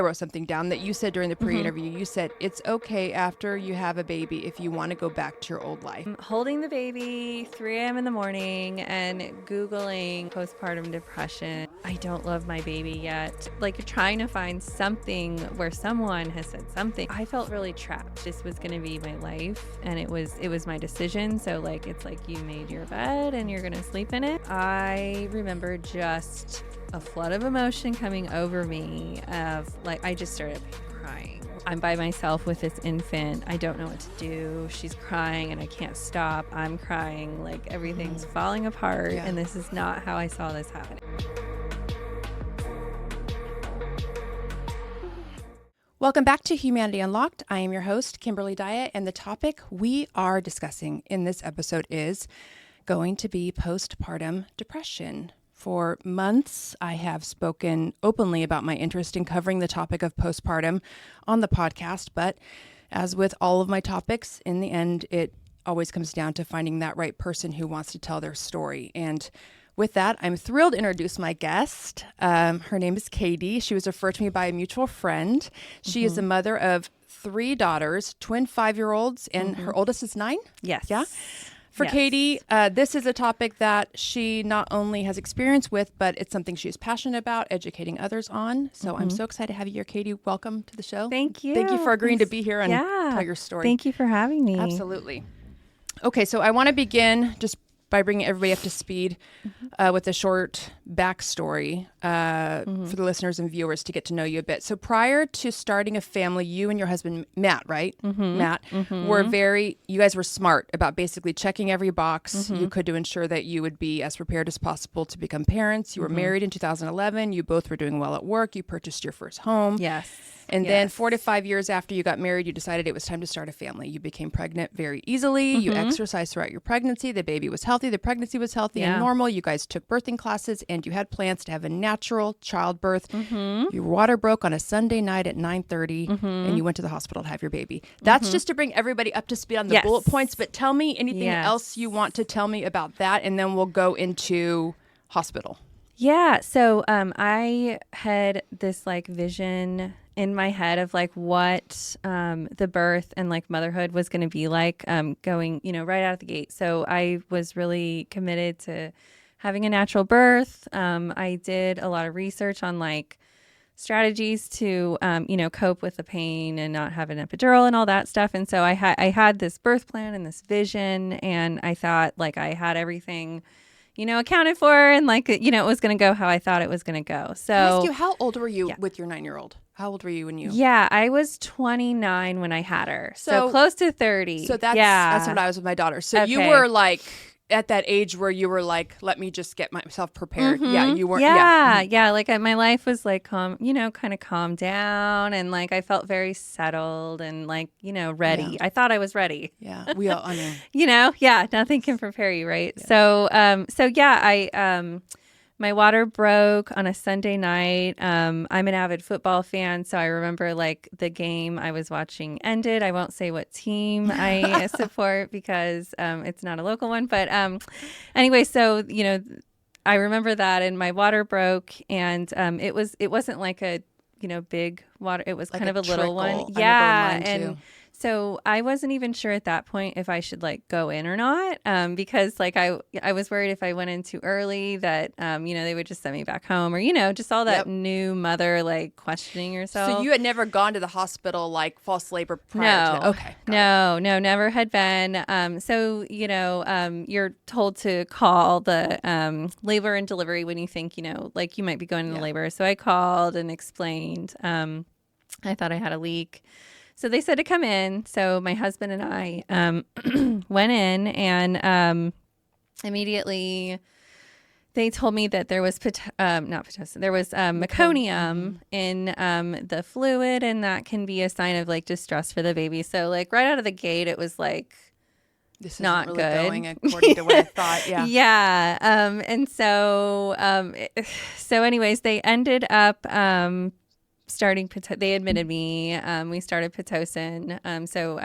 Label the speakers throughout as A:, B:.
A: I wrote something down that you said during the pre-interview. You said it's okay after you have a baby if you want to go back to your old life.
B: Holding the baby, 3 a.m. in the morning, and Googling postpartum depression. I don't love my baby yet. Like trying to find something where someone has said something. I felt really trapped. This was going to be my life, and it was my decision. So like it's like you made your bed and you're going to sleep in it. I remember just a flood of emotion coming over me of like I just started crying. I'm by myself with this infant. I don't know what to do. She's crying and I can't stop. I'm crying. Like everything's falling apart.
A: Yeah.
B: And this is not how I saw this happening.
A: Welcome back to Humanity Unlocked. I am your host, Kimberly Diet, and the topic we are discussing in this episode is going to be postpartum depression. For months, I have spoken openly about my interest in covering the topic of postpartum on the podcast, but as with all of my topics, in the end, it always comes down to finding that right person who wants to tell their story. And with that, I'm thrilled to introduce my guest. Her name is Katie. She was referred to me by a mutual friend. She is the mother of 3 daughters, twin 5-year-olds, and her oldest is 9?
B: Yes.
A: Yeah. For Katie, this is a topic that she not only has experience with, but it's something she's passionate about, educating others on. So I'm so excited to have you here, Katie. Welcome to the show.
B: Thank you.
A: Thank you for agreeing to be here and tell your story.
B: Thank you for having me.
A: Absolutely. Okay, so I want to begin just by bringing everybody up to speed with a short backstory for the listeners and viewers to get to know you a bit. So prior to starting a family, you and your husband, Matt, right? Matt, you guys were smart about basically checking every box you could to ensure that you would be as prepared as possible to become parents. You were married in 2011. You both were doing well at work. You purchased your first home.
B: Yes.
A: And then 4 to 5 years after you got married, you decided it was time to start a family. You became pregnant very easily. You exercised throughout your pregnancy. The baby was healthy. The pregnancy was healthy and normal. You guys took birthing classes and you had plans to have a natural childbirth. Your water broke on a Sunday night at 9:30 and you went to the hospital to have your baby. That's just to bring everybody up to speed on the bullet points. But tell me anything else you want to tell me about that, and then we'll go into hospital.
B: Yeah. So I had this like vision in my head of like what the birth and like motherhood was going to be like going, right out of the gate. So I was really committed to having a natural birth. I did a lot of research on like strategies to, cope with the pain and not have an epidural and all that stuff. And so I had this birth plan and this vision, and I thought like I had everything accounted for, and like, it was going to go how I thought it was going to go. So
A: Can I ask you, how old were you with your 9-year-old? How old were you when you?
B: Yeah, I was 29 when I had her. So close to 30.
A: So that's what I was with my daughter. So you were like at that age where you were like, let me just get myself prepared. Yeah, you weren't.
B: Yeah. Like my life was like calm, kind of calmed down, and like I felt very settled and like, ready.
A: Yeah.
B: I thought I was ready.
A: Yeah, we all, I mean.
B: Nothing can prepare you, right? Yeah. So, my water broke on a Sunday night. I'm an avid football fan, so I remember like the game I was watching ended. I won't say what team I support because it's not a local one. But anyway, so I remember that, and my water broke, and it wasn't like a big water. It was like kind of a little one. Yeah, and so I wasn't even sure at that point if I should like go in or not, because like I was worried if I went in too early that they would just send me back home, or just all that new mother like questioning yourself.
A: So you had never gone to the hospital like false labor prior to that? Okay.
B: No, never had been. So you're told to call the labor and delivery when you think like you might be going into labor. So I called and explained. I thought I had a leak. So they said to come in. So my husband and I went in, and immediately they told me that there was meconium in the fluid, and that can be a sign of like distress for the baby. So like right out of the gate, it was like
A: this is
B: not
A: really
B: good
A: going according to what I thought. Yeah.
B: Yeah. And so anyways, they ended up starting, they admitted me, we started Pitocin. So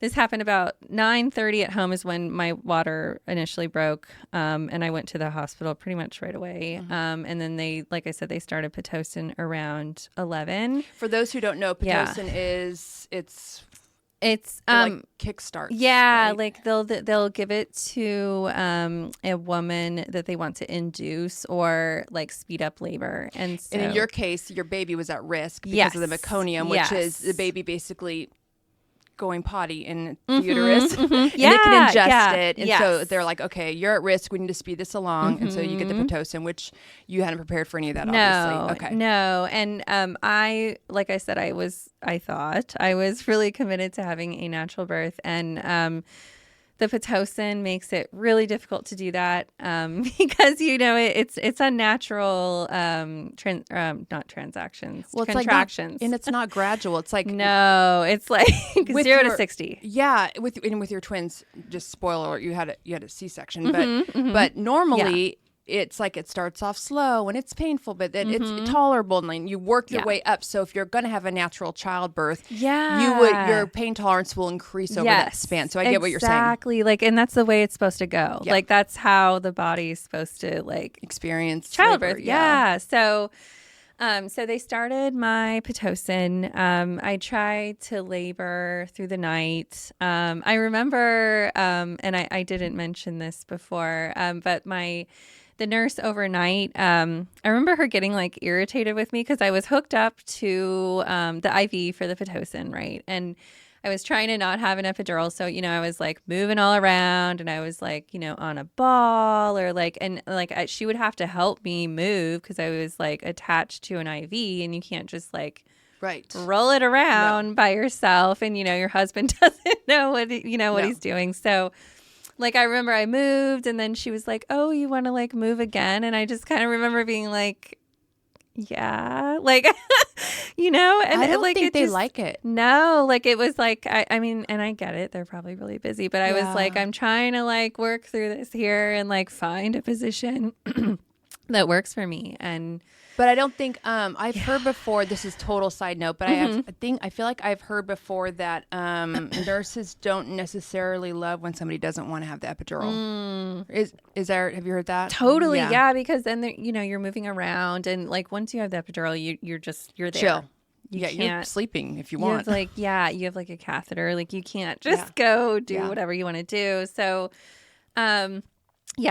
B: this happened about 9:30 at home is when my water initially broke. And I went to the hospital pretty much right away. And then they, like I said, they started Pitocin around 11.
A: For those who don't know, Pitocin
B: It's
A: like kickstarts.
B: Yeah,
A: right?
B: like they'll give it to a woman that they want to induce or like speed up labor. And so,
A: And in your case, your baby was at risk because of the meconium, which is the baby basically going potty in the uterus. And they can ingest it. And so they're like, okay, you're at risk. We need to speed this along. And so you get the Pitocin, which you hadn't prepared for any of that, obviously. Okay.
B: No. And like I said, I thought I was really committed to having a natural birth. And the Pitocin makes it really difficult to do that because, it's unnatural, not transactions,
A: Well, it's
B: contractions.
A: and it's not gradual. It's like
B: no, it's like 0 to 60.
A: Yeah, with your twins. Just spoiler alert, you had a C-section, but normally it's like it starts off slow and it's painful, but then it's tolerable, and you work your way up. So if you're going to have a natural childbirth, your pain tolerance will increase over that span. So I get what you're saying.
B: Exactly. Like, and that's the way it's supposed to go. Yeah. Like, that's how the body's supposed to
A: experience
B: childbirth.
A: labor,
B: yeah. So they started my Pitocin. I tried to labor through the night. I remember, and I didn't mention this before, but the nurse overnight, I remember her getting irritated with me because I was hooked up to the IV for the Pitocin, right? And I was trying to not have an epidural. So, I was moving all around, and I was on a ball or she would have to help me move because I was attached to an IV, and you can't just roll it around by yourself. And, your husband doesn't know what he's doing. So I remember I moved, and then she was like, "Oh, you want to move again?" And I just kind of remember being like, yeah, and
A: I don't think they like it.
B: No, it was I mean, and I get it, they're probably really busy, but I was I'm trying to work through this here and find a position that works for me.
A: But I don't think I've heard before. This is total side note, but I feel like I've heard before that nurses don't necessarily love when somebody doesn't want to have the epidural. Is there? Have you heard that?
B: Totally, yeah. Because then you're moving around, and once you have the epidural, you're there.
A: Chill. You're sleeping if you want.
B: You have a catheter. You can't just go do whatever you want to do. So,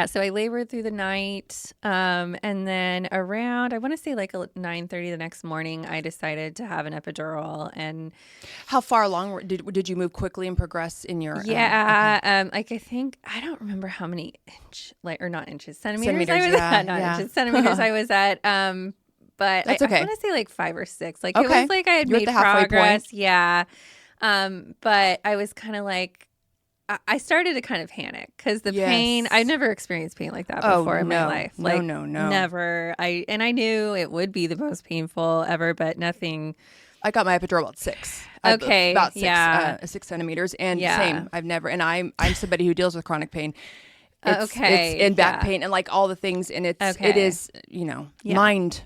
B: so I labored through the night, and then around, I want to say 9:30 the next morning, I decided to have an epidural. And
A: how far along did you move quickly and progress in your?
B: I think I don't remember how many centimeters I was at, not inches, centimeters I was at. But
A: that's
B: I
A: okay.
B: want to say 5 or 6. It was I had made progress. Point. Yeah, but I was kind of I started to kind of panic because the pain, I'd never experienced pain like that before in my life.
A: No.
B: Never. I knew it would be the most painful ever, but nothing.
A: I got my epidural about 6.
B: Okay.
A: About 6 centimeters. And same. I've never, and I'm somebody who deals with chronic pain. It's in back pain and all the things. And it is, mind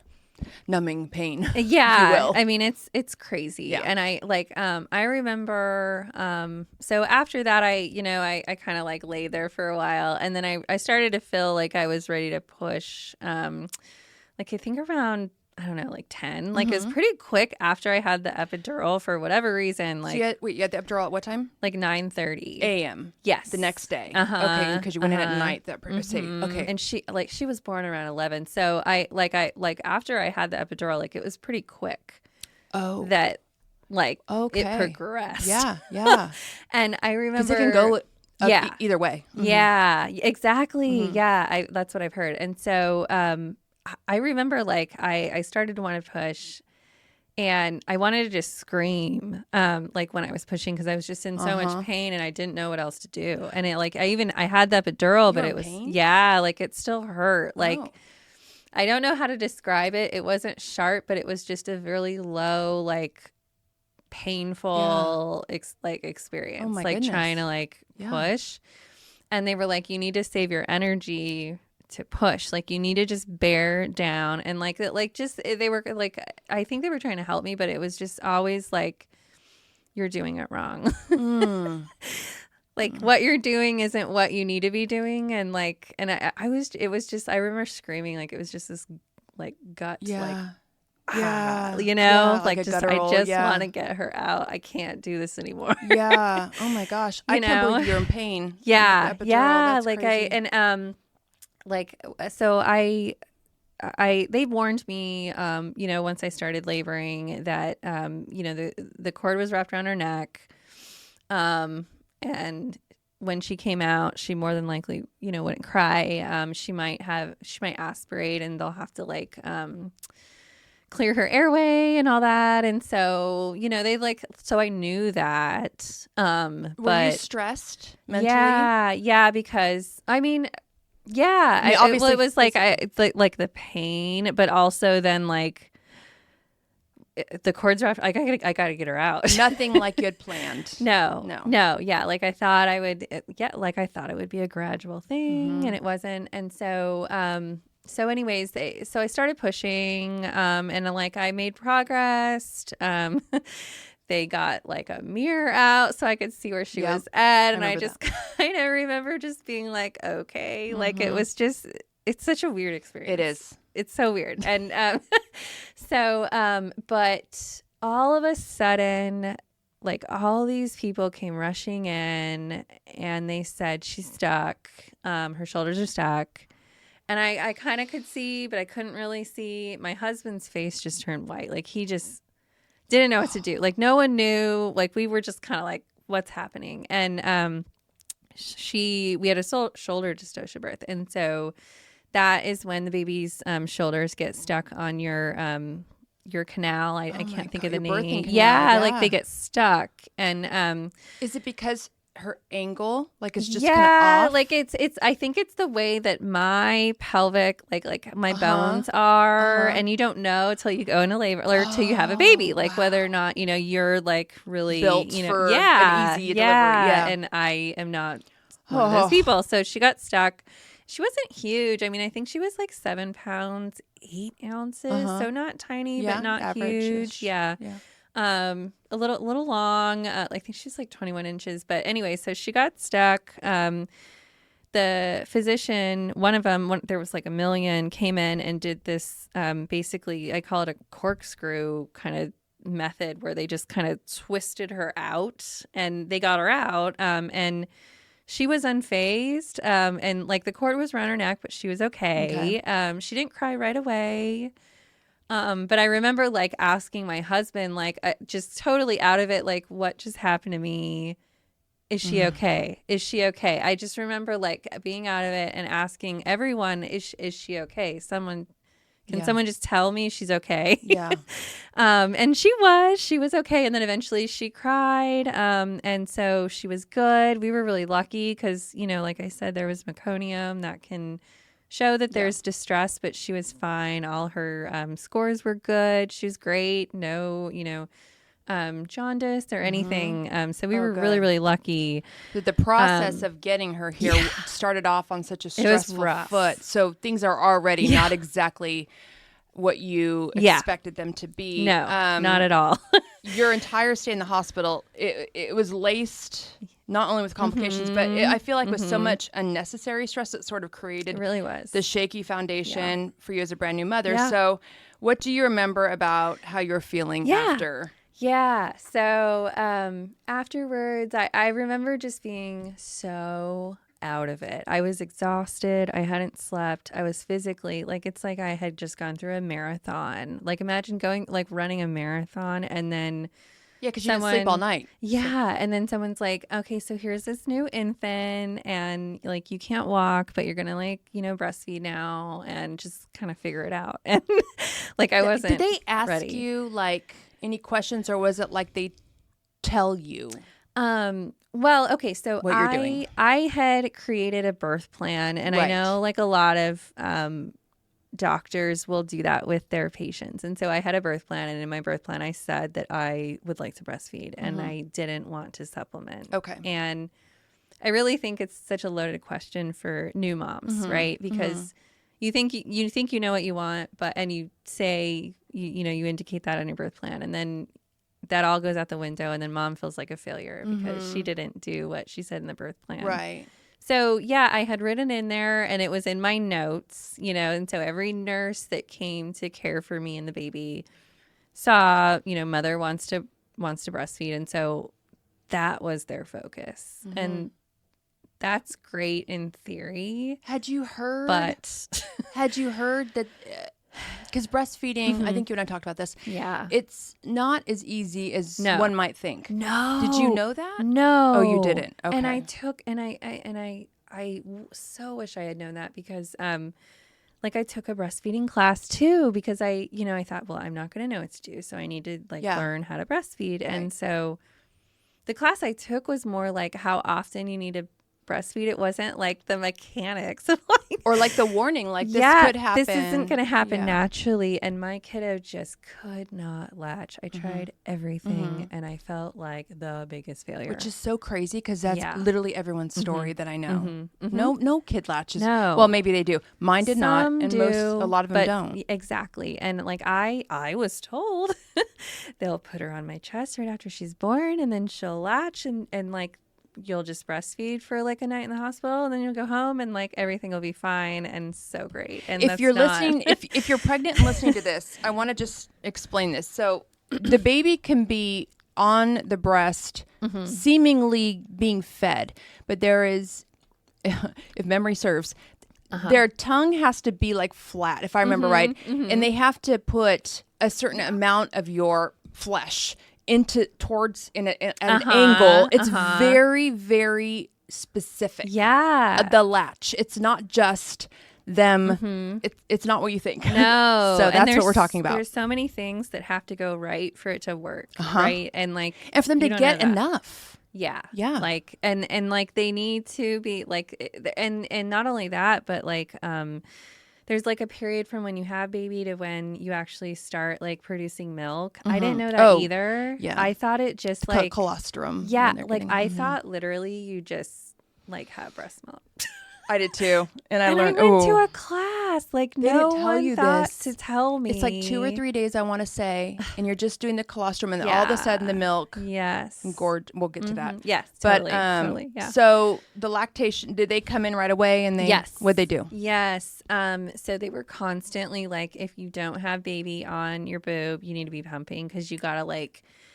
A: numbing pain.
B: Yeah.
A: If you will.
B: I mean, it's crazy. Yeah. And I remember, so after that, I kind of lay there for a while, and then I started to feel like I was ready to push, I think around, I don't know, 10. It was pretty quick after I had the epidural for whatever reason.
A: So you had the epidural at what time?
B: 9:30
A: a.m.
B: Yes.
A: The next day. Okay, because you went in at night. That okay.
B: And she was born around 11. So I after I had the epidural, it was pretty quick.
A: Oh.
B: That it progressed.
A: Yeah.
B: And I remember
A: because it can go either way.
B: Yeah, exactly. Yeah, that's what I've heard. And so I remember I started to want to push, and I wanted to just scream when I was pushing because I was just in so much pain and I didn't know what else to do. And it I had the epidural, but it was
A: pain?
B: It still hurt. I don't know how to describe it. It wasn't sharp, but it was just a really low painful experience.
A: Oh my goodness.
B: Trying to push. And they were you need to save your energy to push. You need to just bear down. And they were I think they were trying to help me, but it was just always you're doing it wrong.
A: Mm.
B: Like what you're doing isn't what you need to be doing. And like, and it was just, I remember screaming, like, it was just this like gut, like,
A: Yeah.
B: you know,
A: Yeah,
B: like
A: a
B: just,
A: guttural,
B: I just want to get her out. I can't do this anymore.
A: Yeah. Oh my gosh. I can't believe you're in pain.
B: Yeah.
A: Epidural,
B: Yeah.
A: that's
B: Like
A: crazy.
B: like, so they warned me, you know, once I started laboring that, you know, the cord was wrapped around her neck. And when she came out, she more than likely, you know, wouldn't cry. She might aspirate and they'll have to like, clear her airway and all that. And so, you know, so I knew that.
A: Were
B: but
A: you stressed mentally?
B: Yeah, because I mean, yeah,
A: I mean, obviously
B: it was like like the pain, but also then like the cords wrapped. I gotta get her out.
A: Nothing like you had planned.
B: No. Yeah, like I thought I would. Like I thought it would be a gradual thing, and it wasn't. And so, so anyways, so I started pushing, and like I made progress. They got like a mirror out so I could see where she was at. And I just kind of remember just being like, okay, like it was just, it's such a weird experience.
A: It is.
B: It's so weird. And but all of a sudden, like all these people came rushing in and they said she's stuck. Her shoulders are stuck. And I kind of could see, but I couldn't really see. My husband's face just turned white. Like he just didn't know what to do. Like no one knew. Like we were just kind of like, what's happening? And we had a shoulder dystocia birth, and so that is when the baby's shoulders get stuck on your canal. I can't think of the name. Yeah, like they get stuck. And
A: is it because her angle like is just kind of off?
B: Like it's I think it's the way that my pelvic like my bones are, and you don't know till you go into labor or till you have a baby, like whether or not, you know, you're like really
A: built
B: you know,
A: for an easy delivery. Yeah.
B: And I am not one of those people. So she got stuck. She wasn't huge. I mean, I think she was like 7 pounds 8 ounces, so not tiny, but not
A: average-ish.
B: huge. Yeah. A little long. I think she's like 21 inches. But anyway, so she got stuck. The physician, one of them, there was like a million, came in and did this. Basically, I call it a corkscrew kind of method where they just kind of twisted her out and they got her out. And she was unfazed. And like the cord was around her neck, but she was okay. She didn't cry right away. But I remember like asking my husband, like just totally out of it, like what just happened to me? Is she okay? Is she okay? I just remember like being out of it and asking everyone, is she okay? Someone just tell me she's okay?
A: Yeah.
B: And she was okay. And then eventually she cried. And so she was good. We were really lucky because, you know, like I said, there was meconium that can show that there's distress, but she was fine. All her scores were good. She was great. No, you know, jaundice or anything. So we were really, really lucky.
A: The process of getting her here started off on such a stressful foot. So things are already not exactly what you expected them to be.
B: No, not at all.
A: Your entire stay in the hospital, it was laced not only with complications, but I feel like with so much unnecessary stress, it sort of created the shaky foundation for you as a brand new mother.
B: Yeah.
A: So what do you remember about how you're feeling after?
B: Yeah. So afterwards, I remember just being so out of it. I was exhausted. I hadn't slept. I was physically like, it's like I had just gone through a marathon. Like imagine running a marathon and then
A: because you didn't sleep all night.
B: Yeah. So. And then someone's like, okay, so here's this new infant and like you can't walk, but you're going to like, you know, breastfeed now and just kind of figure it out. And like I wasn't
A: Did they ask
B: ready.
A: You like any questions or was it like they tell you?
B: Well, okay, so
A: what you're doing.
B: I had created a birth plan and I know like a lot of doctors will do that with their patients. And so I had a birth plan, and in my birth plan I said that I would like to breastfeed and I didn't want to supplement.
A: Okay.
B: And I really think it's such a loaded question for new moms, right? Because you think you know what you want, and you say you indicate that on your birth plan, and then that all goes out the window, and then mom feels like a failure because she didn't do what she said in the birth plan.
A: Right.
B: So yeah, I had written in there, and it was in my notes, and so every nurse that came to care for me and the baby saw, mother wants to breastfeed, and so that was their focus. And that's great in theory.
A: Had you heard that because breastfeeding, I think you and I talked about this.
B: Yeah.
A: It's not as easy as one might think.
B: No.
A: Did you know that?
B: No.
A: Oh, you didn't. Okay.
B: And I so wish I had known that because I took a breastfeeding class too because I thought, well, I'm not going to know what to do, so I need to learn how to breastfeed. Right. And so the class I took was more like how often you need to breastfeed. It wasn't like the mechanics of
A: or like the warning, like this could happen.
B: This isn't going to happen naturally. And my kiddo just could not latch. I tried everything and I felt like the biggest failure.
A: Which is so crazy because that's literally everyone's story that I know. No kid latches.
B: No.
A: Well, maybe they do. Mine did not, and
B: do,
A: a lot of them don't.
B: Exactly. And I was told they'll put her on my chest right after she's born, and then she'll latch and you'll just breastfeed for a night in the hospital, and then you'll go home and everything will be fine and so great. And
A: if you're listening, if you're pregnant and listening to this, I want to just explain this. So the baby can be on the breast, seemingly being fed, but there is, if memory serves, their tongue has to be flat, if I remember right, and they have to put a certain amount of your flesh towards an angle. It's very, very specific.
B: Yeah.
A: The latch. It's not just them. It's not what you think.
B: No.
A: So that's what we're talking about.
B: There's so many things that have to go right for it to work. Right. And
A: and for them to get enough.
B: Yeah.
A: Yeah.
B: And they need to be and not only that, but there's a period from when you have baby to when you actually start producing milk. I didn't know that either.
A: Yeah.
B: I thought it just
A: colostrum.
B: Yeah. I thought literally you just have breast milk.
A: I did too. And I learned.
B: I went to a class.
A: They
B: no
A: didn't tell
B: one
A: you
B: thought
A: this.
B: to tell me.
A: It's 2 or 3 days, I want to say, and you're just doing the colostrum, and then all of a sudden the milk.
B: Yes.
A: And gorge. We'll get to that.
B: Yes.
A: But
B: totally. Yeah.
A: So the lactation, did they come in right away? And what'd they do?
B: Yes. So they were constantly if you don't have baby on your boob, you need to be pumping because you gotta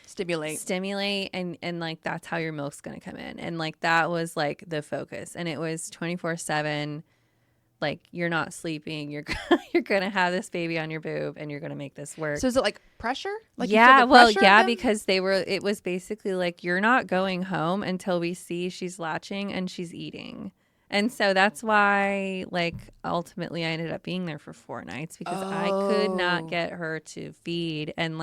B: stimulate and that's how your milk's gonna come in, and that was the focus, and it was 24/7. You're not sleeping, you're gonna have this baby on your boob, and you're gonna make this work.
A: So is it pressure?
B: Because it was basically you're not going home until we see she's latching and she's eating. And so that's why ultimately I ended up being there for 4 nights because I could not get her to feed, and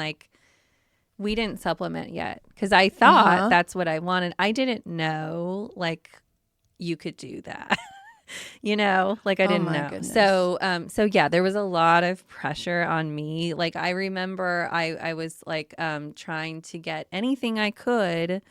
B: we didn't supplement yet because I thought that's what I wanted. I didn't know you could do that. I didn't know.
A: Goodness.
B: So yeah, there was a lot of pressure on me. I remember I was trying to get anything I could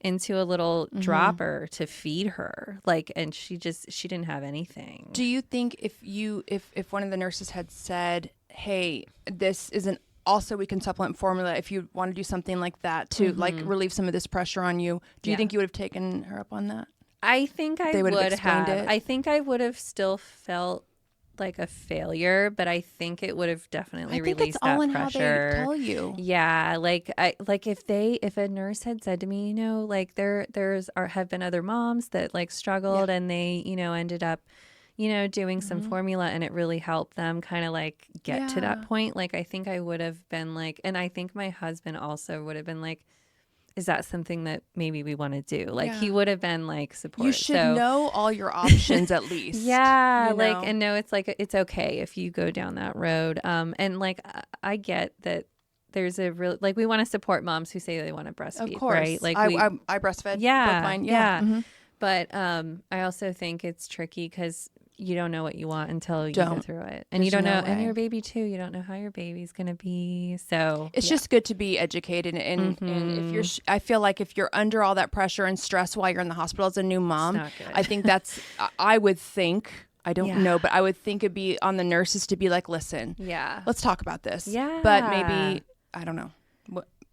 B: into a little dropper to feed her. And she didn't have anything.
A: Do you think if one of the nurses had said, hey, this isn't also we can supplement formula if you want to do something like that to relieve some of this pressure on you, do you think you would have taken her up on that?
B: I think I would have. I think I would have still felt like a failure, but I think it would have definitely released that pressure. I think it's all in how they tell you. Yeah, if a nurse had said to me, have been other moms that struggled and they ended up doing some formula and it really helped them kind of get to that point. I think I would have been and I think my husband also would have been is that something that maybe we want to do? He would have been supportive.
A: You should know all your options at least.
B: Yeah. And no, it's it's okay if you go down that road. And I get that there's a real, we want to support moms who say they want to breastfeed.
A: Of course. Right? I breastfed.
B: Yeah.
A: Both mine.
B: Yeah.
A: Mm-hmm.
B: But I also think it's tricky because you don't know what you want until you go through it. And you don't know, and your baby too, you don't know how your baby's going to be. So
A: it's just good to be educated. And if you're, I feel if you're under all that pressure and stress while you're in the hospital as a new mom, I think I would think, I don't know, but I would think it'd be on the nurses to be listen, let's talk about this.
B: Yeah.
A: But maybe, I don't know.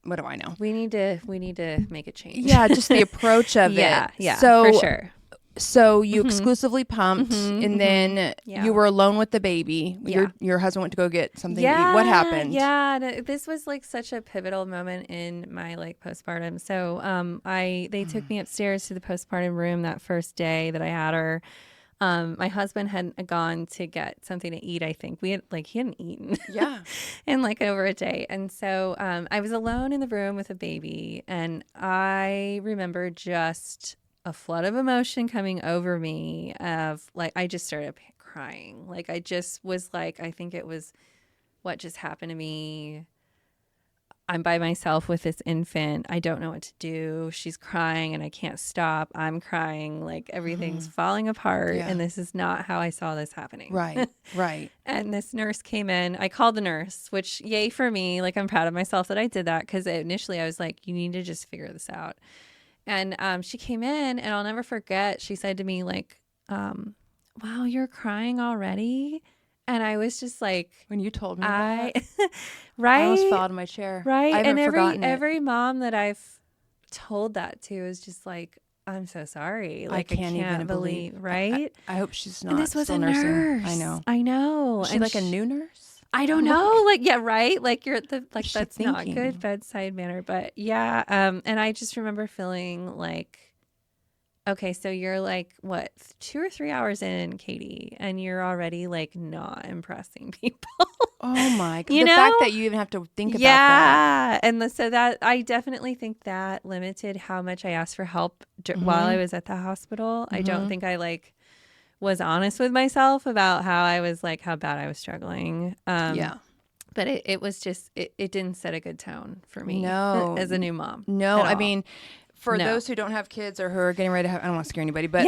A: what do I know?
B: We need to make a change.
A: Yeah, just the approach of
B: yeah,
A: it.
B: Yeah,
A: so,
B: for sure.
A: So you exclusively pumped, and then you were alone with the baby. Your husband went to go get something to eat. What happened?
B: Yeah, this was like such a pivotal moment in my like postpartum. So they took me upstairs to the postpartum room that first day that I had her. My husband hadn't gone to get something to eat. I think he hadn't eaten in like over a day. And so I was alone in the room with a baby, and I remember just a flood of emotion coming over me of like, I just started crying. Like I just was like, I think it was what just happened to me. I'm by myself with this infant. I don't know what to do. She's crying and I can't stop. I'm crying. Like everything's falling apart. And this is not how I saw this happening.
A: Right. Right.
B: And this nurse came in. I called the nurse, which yay for me. Like I'm proud of myself that I did that, because initially I was like, you need to just figure this out. And she came in, and I'll never forget. She said to me like, wow, you're crying already? And I was just like,
A: when you told me
B: right?
A: I almost fell out of my chair.
B: Right.
A: I haven't forgotten it.
B: every mom that I've told that to is just like, I'm so sorry. Like I can't even believe, right?
A: I hope she's not.
B: And this was
A: still
B: a
A: nursing.
B: nurse. I know.
A: Is she like a new nurse?
B: I don't know. Like, yeah, right. Like you're that's
A: thinking?
B: not good bedside manner, but yeah. And I just remember feeling like, okay, so you're like, what, 2 or 3 hours in, Katie, and you're already like not impressing people.
A: Oh my God. The fact that you even have to think about that.
B: Yeah. And so that, I definitely think that limited how much I asked for help while I was at the hospital. I don't think I like was honest with myself about how I was like, how bad I was struggling. But it was just, it didn't set a good tone for me as a new mom.
A: No, I mean, for those who don't have kids or who are getting ready to have, I don't want to scare anybody, but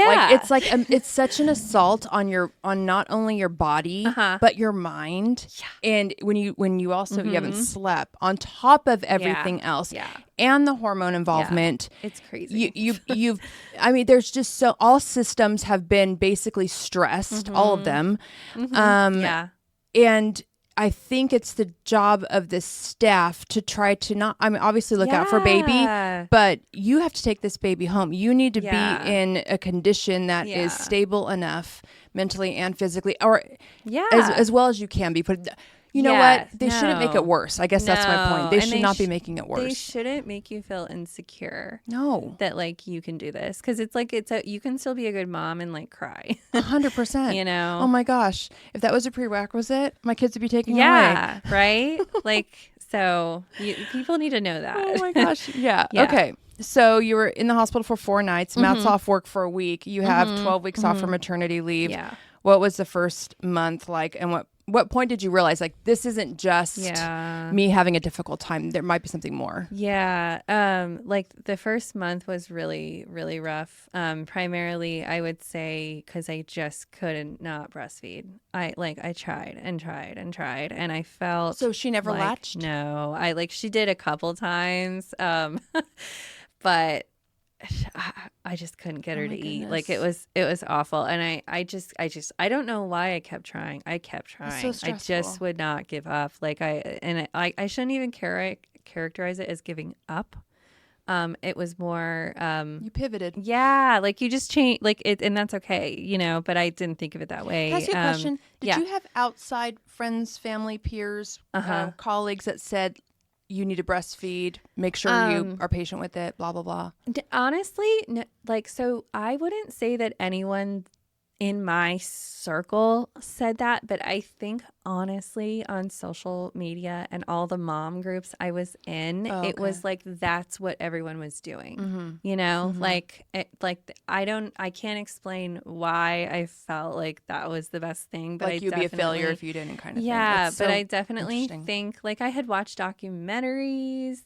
A: like it's such an assault on not only your body but your mind. Yeah. And when you also you haven't slept on top of everything else. Yeah. And the hormone involvement.
B: Yeah. It's crazy.
A: You've I mean, there's just all systems have been basically stressed, all of them. And I think it's the job of the staff to try to not, I mean, obviously look out for baby, but you have to take this baby home. You need to be in a condition that is stable enough mentally and physically, or as well as you can be. But you know what? They shouldn't make it worse. I guess that's my point. They should not be making it worse.
B: They shouldn't make you feel insecure.
A: No.
B: That like you can do this. Because it's like, you can still be a good mom and like cry.
A: 100%.
B: You know?
A: Oh my gosh. If that was a prerequisite, my kids would be taken away.
B: Yeah. Right? Like, so people need to know that.
A: Oh my gosh. Yeah. Okay. So you were in the hospital for 4 nights. Matt's off work for a week. You have 12 weeks off for maternity leave. Yeah. What was the first month like, and what point did you realize like this isn't just me having a difficult time? There might be something more.
B: Yeah. Like the first month was really, really rough. Primarily, I would say because I just couldn't not breastfeed. I tried and tried and tried, and I felt
A: so she never latched.
B: No, she did a couple times, but I just couldn't get her to eat. Like it was awful. And I don't know why I kept trying. I kept trying.
A: So stressful.
B: I just would not give up. Like I shouldn't even characterize it as giving up. It was more,
A: you pivoted.
B: Yeah. Like you just change like it, and that's okay, you know, but I didn't think of it that way.
A: Can I ask you a question? Did you have outside friends, family, peers, colleagues that said, you need to breastfeed, make sure you are patient with it, blah, blah, blah?
B: Honestly, so I wouldn't say that anyone in my circle said that, but I think honestly on social media and all the mom groups I was in, it was like that's what everyone was doing. You know, like I can't explain why I felt like that was the best thing, but
A: like you'd be a failure if you didn't kind of thing.
B: But I definitely think like I had watched documentaries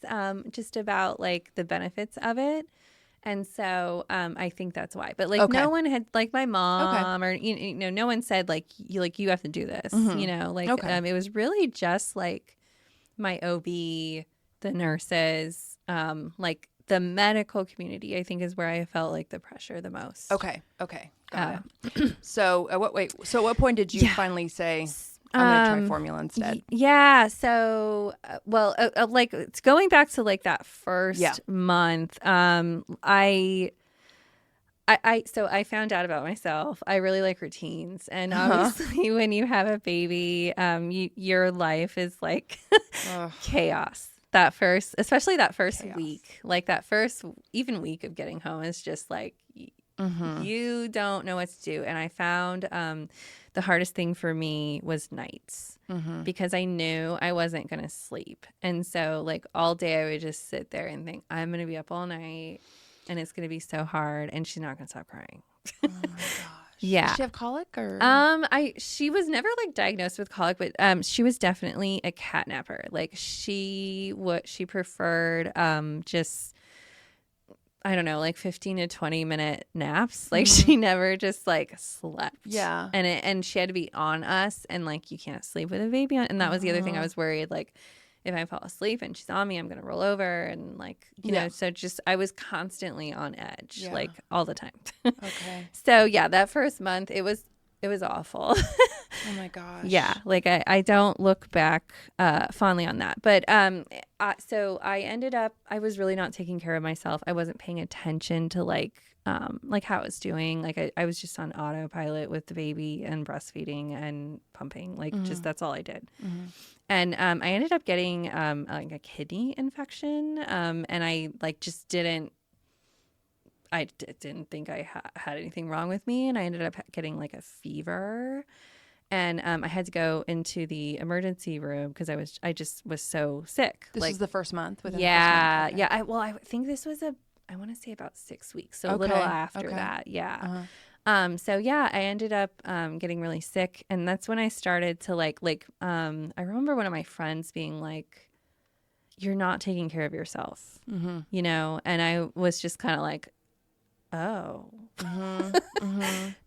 B: just about like the benefits of it. And so I think that's why. But like no one had, like my mom or you know, no one said like you have to do this. You know, like it was really just like my OB, the nurses, like the medical community. I think is where I felt like the pressure the most.
A: Okay. Got it. So at what point did you finally say, I'm going to try formula instead.
B: Yeah. So, like it's going back to like that first month. So I found out about myself. I really like routines, and obviously, when you have a baby, your life is like chaos. Especially that first week, like that first even week of getting home is just like you don't know what to do. And I found the hardest thing for me was nights because I knew I wasn't going to sleep, and so like all day I would just sit there and think I'm going to be up all night. And it's going to be so hard, and she's not going to stop crying.
A: Oh my gosh.
B: Yeah.
A: Does she have colic or?
B: She was never like diagnosed with colic, but she was definitely a catnapper. Like she preferred just I don't know, like 15 to 20-minute naps. Like she never just like slept.
A: Yeah.
B: And she had to be on us, and like you can't sleep with a baby on. And that was the other thing I was worried, like if I fall asleep and she's on me, I'm going to roll over and like, you know, so just I was constantly on edge like all the time.
A: Okay.
B: So yeah, that first month it was awful.
A: Oh my gosh.
B: Yeah. Like I don't look back fondly on that. But so I ended up, I was really not taking care of myself. I wasn't paying attention to like how I was doing. Like I was just on autopilot with the baby and breastfeeding and pumping. Like just that's all I did. And I ended up getting like a kidney infection. And I like just didn't think I had anything wrong with me. And I ended up getting like a fever. And I had to go into the emergency room because I just was so sick.
A: This is the first month?
B: Okay. I think this was I want to say about 6 weeks. So a little after that. Yeah. So yeah, I ended up getting really sick, and that's when I started to like I remember one of my friends being like, "You're not taking care of yourself," you know, and I was just kind of like, "Oh,"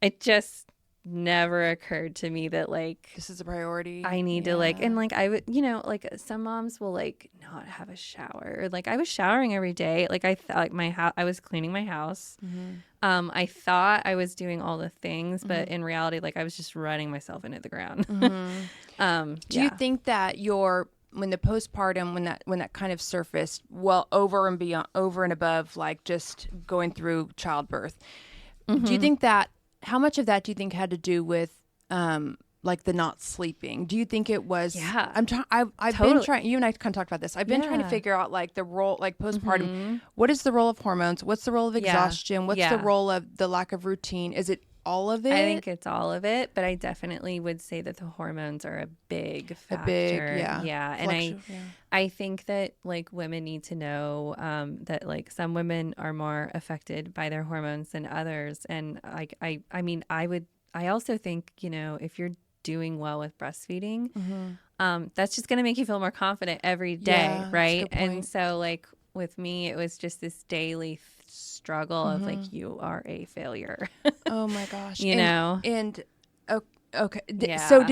B: it just never occurred to me that like
A: this is a priority.
B: I need to like, and like I would, you know, like some moms will like not have a shower. Or, like I was showering every day. Like I thought like I was cleaning my house. I thought I was doing all the things, but in reality, like I was just running myself into the ground. Do
A: you think that when the postpartum, when that kind of surfaced, well, over and above, like just going through childbirth, do you think that, how much of that do you think had to do with, like the not sleeping? Do you think it was?
B: Yeah.
A: I've been trying, you and I kind of talked about this. I've been trying to figure out like the role, like postpartum, what is the role of hormones? What's the role of exhaustion? What's the role of the lack of routine? Is it all of it?
B: I think it's all of it, but I definitely would say that the hormones are a big factor. And I think that like women need to know that like some women are more affected by their hormones than others. And like I mean I also think, you know, if you're doing well with breastfeeding, that's just going to make you feel more confident every day, right? And so like with me, it was just this daily struggle of like, you are a failure.
A: Oh my gosh.
B: You know?
A: And okay. So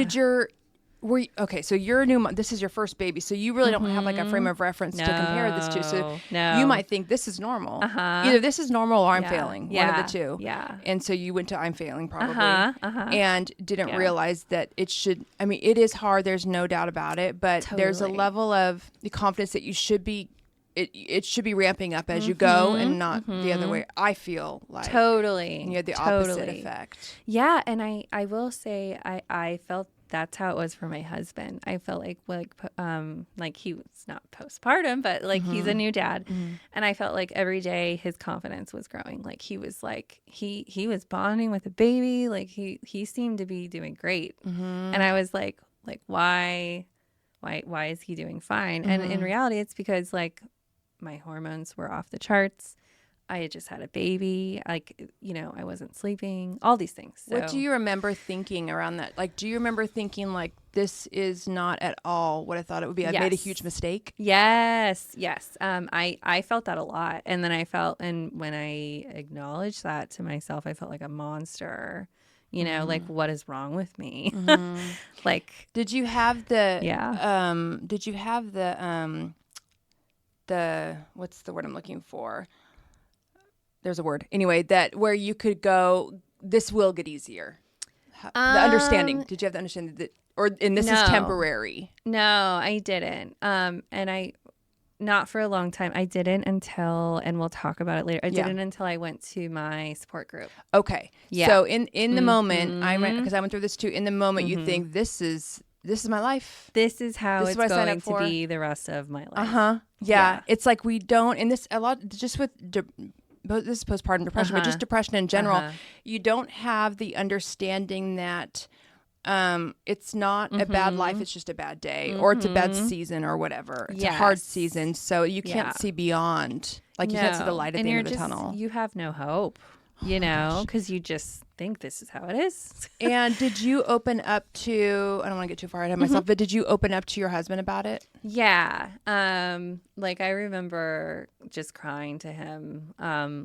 A: so you're a new mom. This is your first baby. So you really don't have like a frame of reference to compare this to. So you might think this is normal. Either this is normal or I'm failing. One of the two. Yeah. And so you went to I'm failing probably and didn't realize that it should, I mean, it is hard. There's no doubt about it, but there's a level of the confidence that you should be, it should be ramping up as you go and not the other way. I feel like and you had the opposite effect.
B: Yeah. And I will say I felt that's how it was for my husband. I felt like he was not postpartum, but like he's a new dad. And I felt like every day his confidence was growing. Like he was like, he was bonding with the baby. Like he seemed to be doing great. And I was like why is he doing fine? And in reality, it's because like my hormones were off the charts. I had just had a baby. Like, you know, I wasn't sleeping, all these things. So.
A: What do you remember thinking around that? Like, do you remember thinking like, this is not at all what I thought it would be? I made a huge mistake.
B: Yes. I felt that a lot. And then and when I acknowledged that to myself, I felt like a monster. You know, like what is wrong with me? Like,
A: did you have the what's the word I'm looking for? There's a word. Anyway, that where you could go, this will get easier. The understanding. Did you have the understanding that and this is
B: No.
A: temporary?
B: No, I didn't. And not for a long time. I didn't until, and we'll talk about it later. I didn't until I went to my support group.
A: Okay.
B: Yeah.
A: So in the moment, because I went through this too. In the moment, you think this is my life.
B: This is how
A: This is
B: it's
A: what I signed
B: going
A: up
B: to
A: for.
B: be the rest of my life.
A: Yeah.
B: Yeah.
A: It's like we don't, and this a lot just with. This is postpartum depression, but just depression in general. You don't have the understanding that it's not a bad life, it's just a bad day, or it's a bad season or whatever. It's a hard season, so you can't see beyond. Like you can't see the light at the end of the tunnel.
B: You have no hope, you know, because you just think this is how it is.
A: And did you open up to, I don't want to get too far ahead of myself, but did you open up to your husband about it?
B: Yeah. Like I remember just crying to him,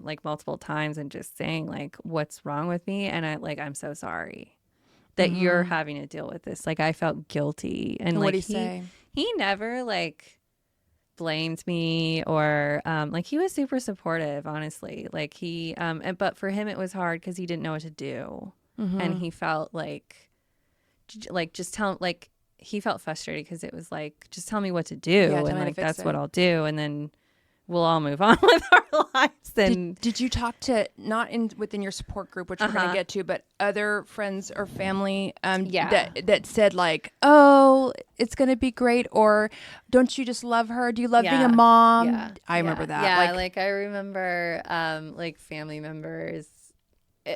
B: like multiple times and just saying like, what's wrong with me? And I'm so sorry that you're having to deal with this. Like I felt guilty. And
A: what
B: like
A: did he say?
B: He never like blamed me or like he was super supportive, honestly. Like he but for him it was hard because he didn't know what to do. And he felt like just tell like he felt frustrated because it was like, just tell me what to do, and like that's what I'll do, and then we'll all move on with our lives. And
A: did you talk to, not within your support group, which we're going to get to, but other friends or family that said like, oh, it's going to be great, or don't you just love her? Do you love being a mom?
B: Yeah.
A: I remember that.
B: Yeah, like I remember like family members,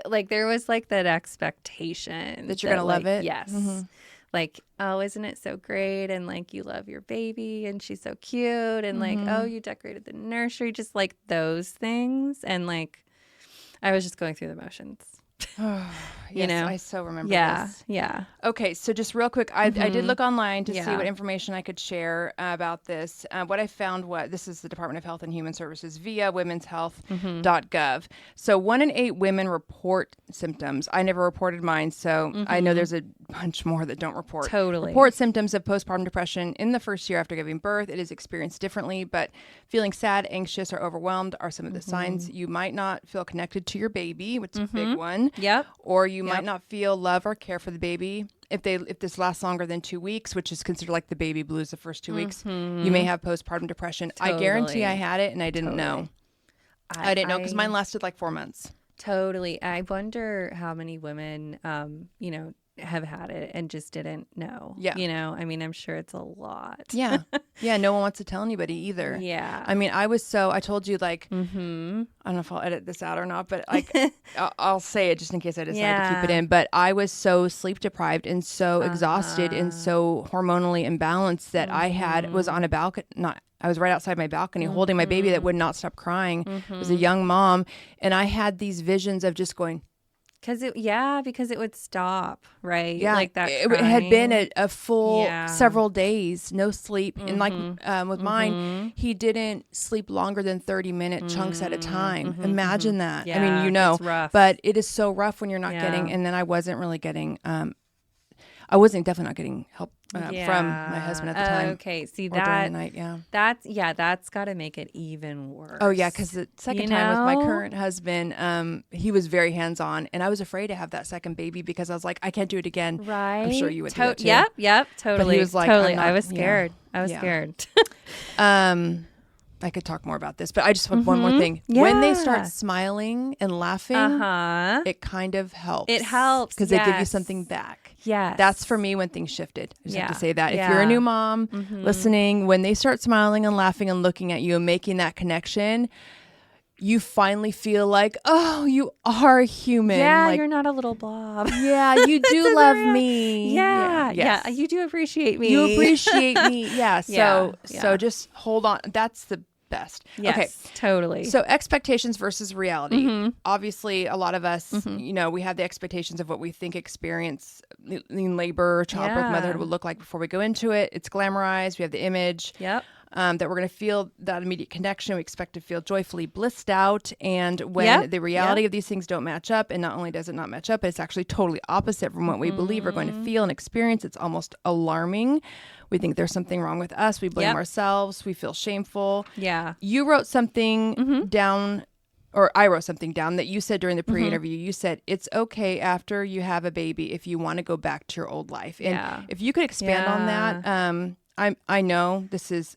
B: like there was like that expectation
A: that you're going to love it.
B: Yes. Like, oh, isn't it so great? And like, you love your baby and she's so cute. And like, oh, you decorated the nursery, just like those things. And like, I was just going through the motions.
A: You know, I so remember this.
B: Yeah.
A: Okay, so just real quick, I did look online to see what information I could share about this. What I found this is the Department of Health and Human Services via womenshealth.gov. So 1 in 8 women report symptoms. I never reported mine, so I know there's a bunch more that don't report. Report symptoms of postpartum depression in the first year after giving birth. It is experienced differently, but feeling sad, anxious, or overwhelmed are some of the signs. You might not feel connected to your baby, which is a big one.
B: Yep.
A: Or you might not feel love or care for the baby. If this lasts longer than 2 weeks, which is considered like the baby blues the first 2 weeks, you may have postpartum depression. I guarantee I had it and I didn't know. I didn't know because mine lasted like 4 months.
B: Totally. I wonder how many women, you know, have had it and just didn't know.
A: Yeah.
B: You know, I mean, I'm sure it's a lot.
A: Yeah. Yeah. No one wants to tell anybody either.
B: Yeah.
A: I mean, I told you like, I don't know if I'll edit this out or not, but like, I'll say it just in case I decide to keep it in. But I was so sleep deprived and so exhausted and so hormonally imbalanced that I was on a balcony, I was right outside my balcony holding my baby that would not stop crying. I was a young mom. And I had these visions of just going,
B: because it would stop, right?
A: Yeah,
B: like that.
A: It had been a full several days, no sleep, and like with mine, he didn't sleep longer than 30-minute chunks at a time. Imagine that.
B: Yeah,
A: I mean, you know,
B: it's rough.
A: but it is so rough when you're not getting. And then I wasn't really getting. I wasn't definitely not getting help from my husband at the time.
B: Okay, see
A: or during the night,
B: that's got to make it even worse.
A: Oh yeah, because the second time with my current husband, he was very hands-on, and I was afraid to have that second baby because I was like, I can't do it again.
B: Right.
A: I'm sure you would do that too.
B: Yep, totally.
A: But he was like,
B: totally. I was scared. I was scared.
A: I could talk more about this, but I just want one more thing.
B: Yeah.
A: When they start smiling and laughing, it kind of helps.
B: It helps
A: because they give you something back.
B: Yeah,
A: that's for me when things shifted. I just have to say that. If you're a new mom listening, when they start smiling and laughing and looking at you and making that connection, you finally feel like, oh, you are human.
B: Yeah,
A: like,
B: you're not a little blob.
A: Yeah, you do love me.
B: Yeah,
A: yes.
B: You do appreciate me.
A: You appreciate me. Yeah. So just hold on. That's the best.
B: Yes,
A: okay,
B: totally.
A: So expectations versus reality. Obviously, a lot of us, you know, we have the expectations of what we think experience in labor, childbirth, motherhood would look like before we go into it. It's glamorized. We have the image.
B: Yep.
A: That we're going to feel that immediate connection. We expect to feel joyfully blissed out. And when the reality of these things don't match up, and not only does it not match up, but it's actually totally opposite from what we believe we're going to feel and experience. It's almost alarming. We think there's something wrong with us. We blame ourselves. We feel shameful.
B: Yeah.
A: You wrote something down or I wrote something down that you said during the pre-interview. You said it's okay after you have a baby if you want to go back to your old life. And if you could expand on that, I know this is.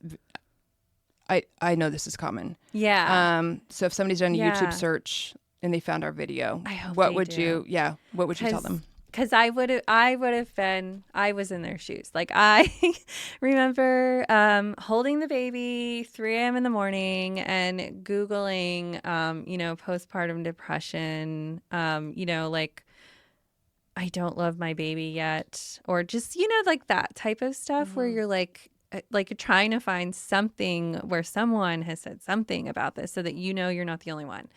A: I know this is common.
B: Yeah.
A: So if somebody's done a YouTube search and they found our video, what would you tell them?
B: Because I was in their shoes. Like I remember holding the baby 3 a.m. in the morning and Googling, postpartum depression, like I don't love my baby yet, or just, like that type of stuff where you're like trying to find something where someone has said something about this so that you're not the only one.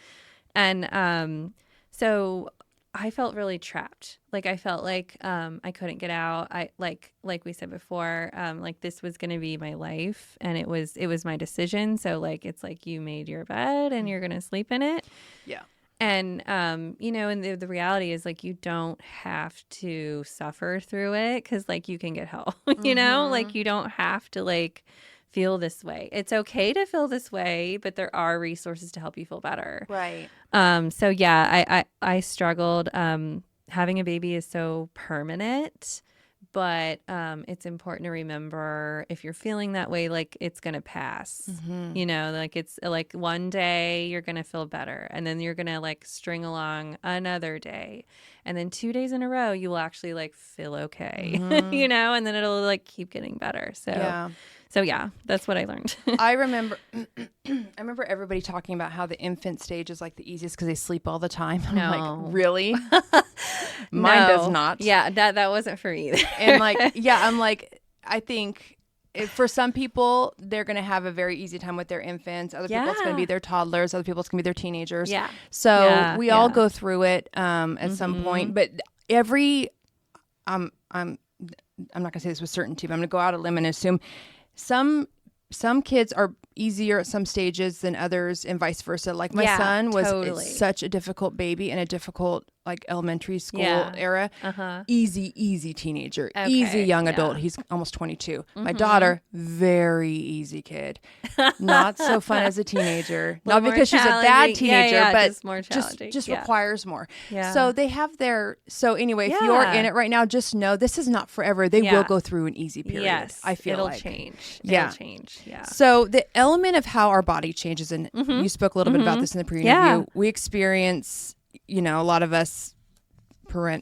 B: And so I felt really trapped. Like I felt like I couldn't get out. I like we said before, like this was going to be my life and it was my decision. So like it's like you made your bed and you're going to sleep in it.
A: Yeah.
B: And, and the reality is like, you don't have to suffer through it because like you can get help, like you don't have to like feel this way. It's okay to feel this way, but there are resources to help you feel better.
A: Right.
B: So yeah, I struggled. Having a baby is so permanent, but it's important to remember if you're feeling that way, like it's going to pass, like it's like one day you're going to feel better and then you're going to like string along another day. And then 2 days in a row, you will actually like feel okay, and then it'll like keep getting better. So yeah, that's what I learned.
A: I remember everybody talking about how the infant stage is like the easiest because they sleep all the time. I'm like, really? Mine does not.
B: Yeah, that wasn't for me either.
A: And I'm like, I think for some people, they're going to have a very easy time with their infants. Other people, it's going to be their toddlers. Other people, it's going to be their teenagers.
B: Yeah.
A: So we all go through it at some point. But I'm not going to say this with certainty, but I'm going to go out on a limb and assume some kids are easier at some stages than others and vice versa. Like my son was such a difficult baby in a difficult like elementary school era. Easy teenager, easy young adult. He's almost 22. My daughter, very easy kid. Not so fun as a teenager. Not because she's a bad teenager, but just requires more. Yeah. So they have anyway, if you're in it right now, just know this is not forever. They will go through an easy period. Yes, I feel
B: it'll
A: like.
B: change.
A: Yeah.
B: It'll change. Yeah.
A: So the element of how our body changes, and you spoke a little bit about this in the pre-interview, we experience, a lot of us perineal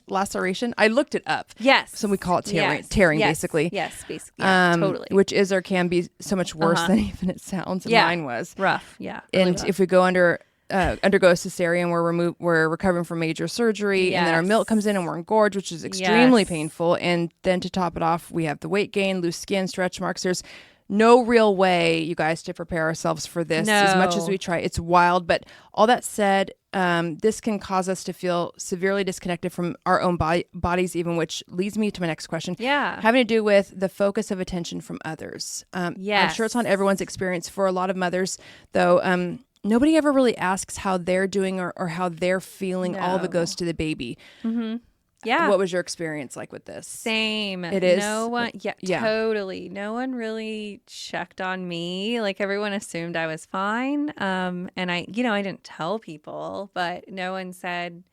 A: laceration. I looked it up.
B: Yes.
A: So we call it tearing basically.
B: Yes, basically. Yeah, totally.
A: Which is or can be so much worse than even it sounds. And mine was.
B: Rough. Yeah.
A: Really rough. If we go undergo cesarean, we're recovering from major surgery, and then our milk comes in and we're engorged, which is extremely painful. And then to top it off, we have the weight gain, loose skin, stretch marks. There's no real way, you guys, to prepare ourselves for this as much as we try. It's wild. But all that said, this can cause us to feel severely disconnected from our own bodies even, which leads me to my next question.
B: Yeah.
A: Having to do with the focus of attention from others. I'm sure it's not everyone's experience. For a lot of mothers, though, nobody ever really asks how they're doing or how they're feeling. All of it goes to the baby. Mm-hmm.
B: Yeah.
A: What was your experience like with this?
B: Same.
A: It is.
B: No one. Yeah, totally. No one really checked on me. Like everyone assumed I was fine. And I didn't tell people, but no one said,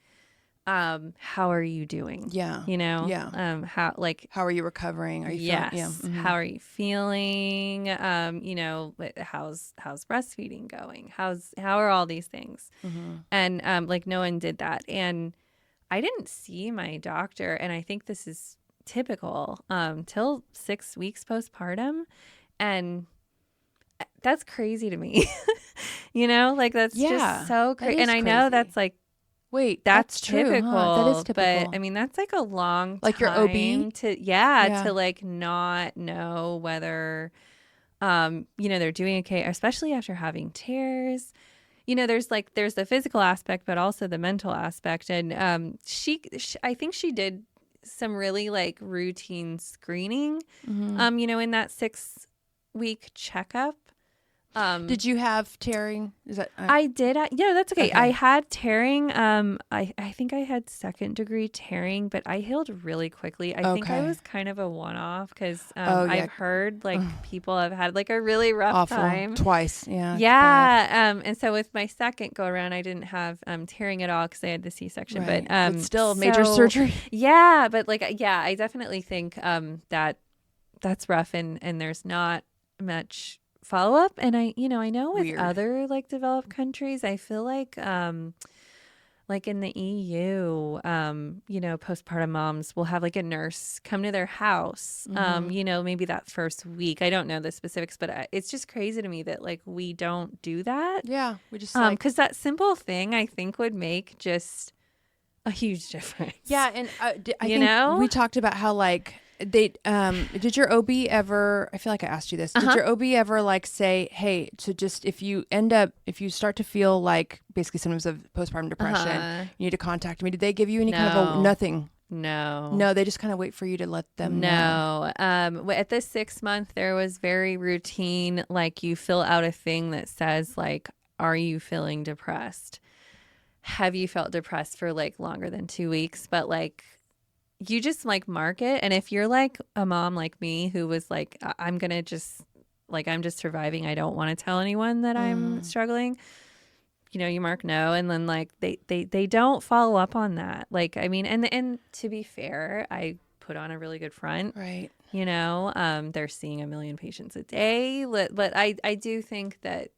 B: how are you doing?
A: Yeah. How are you recovering? Are you
B: feeling?
A: Mm-hmm.
B: How are you feeling? How's breastfeeding going? How are all these things? Mm-hmm. And no one did that. And I didn't see my doctor, and I think this is typical, till 6 weeks postpartum. And that's crazy to me. That's just so crazy. And I know that's like,
A: wait,
B: that's
A: True,
B: typical.
A: huh? That is typical.
B: But I mean, that's like a long
A: like
B: time.
A: Like your OB?
B: To like not know whether, they're doing okay, especially after having tears. There's the physical aspect, but also the mental aspect. And I think she did some really like routine screening, in that 6 week checkup.
A: Did you have tearing? Is that
B: I did. Yeah, that's okay.
A: Okay.
B: I had tearing. I think I had 2nd-degree tearing, but I healed really quickly. I think I
A: Okay.
B: was kind of a one-off because
A: Oh, yeah.
B: I've heard like people have had like a really rough
A: awful
B: time.
A: twice? Yeah. it's bad.
B: Yeah. And so with my second go around, I didn't have tearing at all because I had the C-section.
A: Right.
B: But
A: still major surgery.
B: Yeah, but like I definitely think that that's rough, and there's not much follow up. And I know with
A: Weird.
B: other like developed countries, I feel like in the EU, postpartum moms will have like a nurse come to their house, maybe that first week. I don't know the specifics, but it's just crazy to me that like we don't do that.
A: Yeah. We just
B: Because that simple thing I think would make just a huge difference.
A: Yeah, and I
B: You
A: think
B: know?
A: we talked about how like they did your OB ever, I feel like I asked you this, did your OB ever like say, hey, so just if you start to feel like basically symptoms of postpartum depression, you need to contact me. Did they give you any kind of nothing? No, they just kind of wait for you to let them know.
B: At the 6th month, there was very routine, like you fill out a thing that says like, are you feeling depressed? Have you felt depressed for like longer than 2 weeks? But like, you just like mark it. And if you're like a mom like me who was like, I'm just surviving, I don't want to tell anyone that I'm struggling, you mark no. And then like they don't follow up on that. Like, I mean, and to be fair, I put on a really good front.
A: Right.
B: They're seeing 1 million patients a day. But I do think that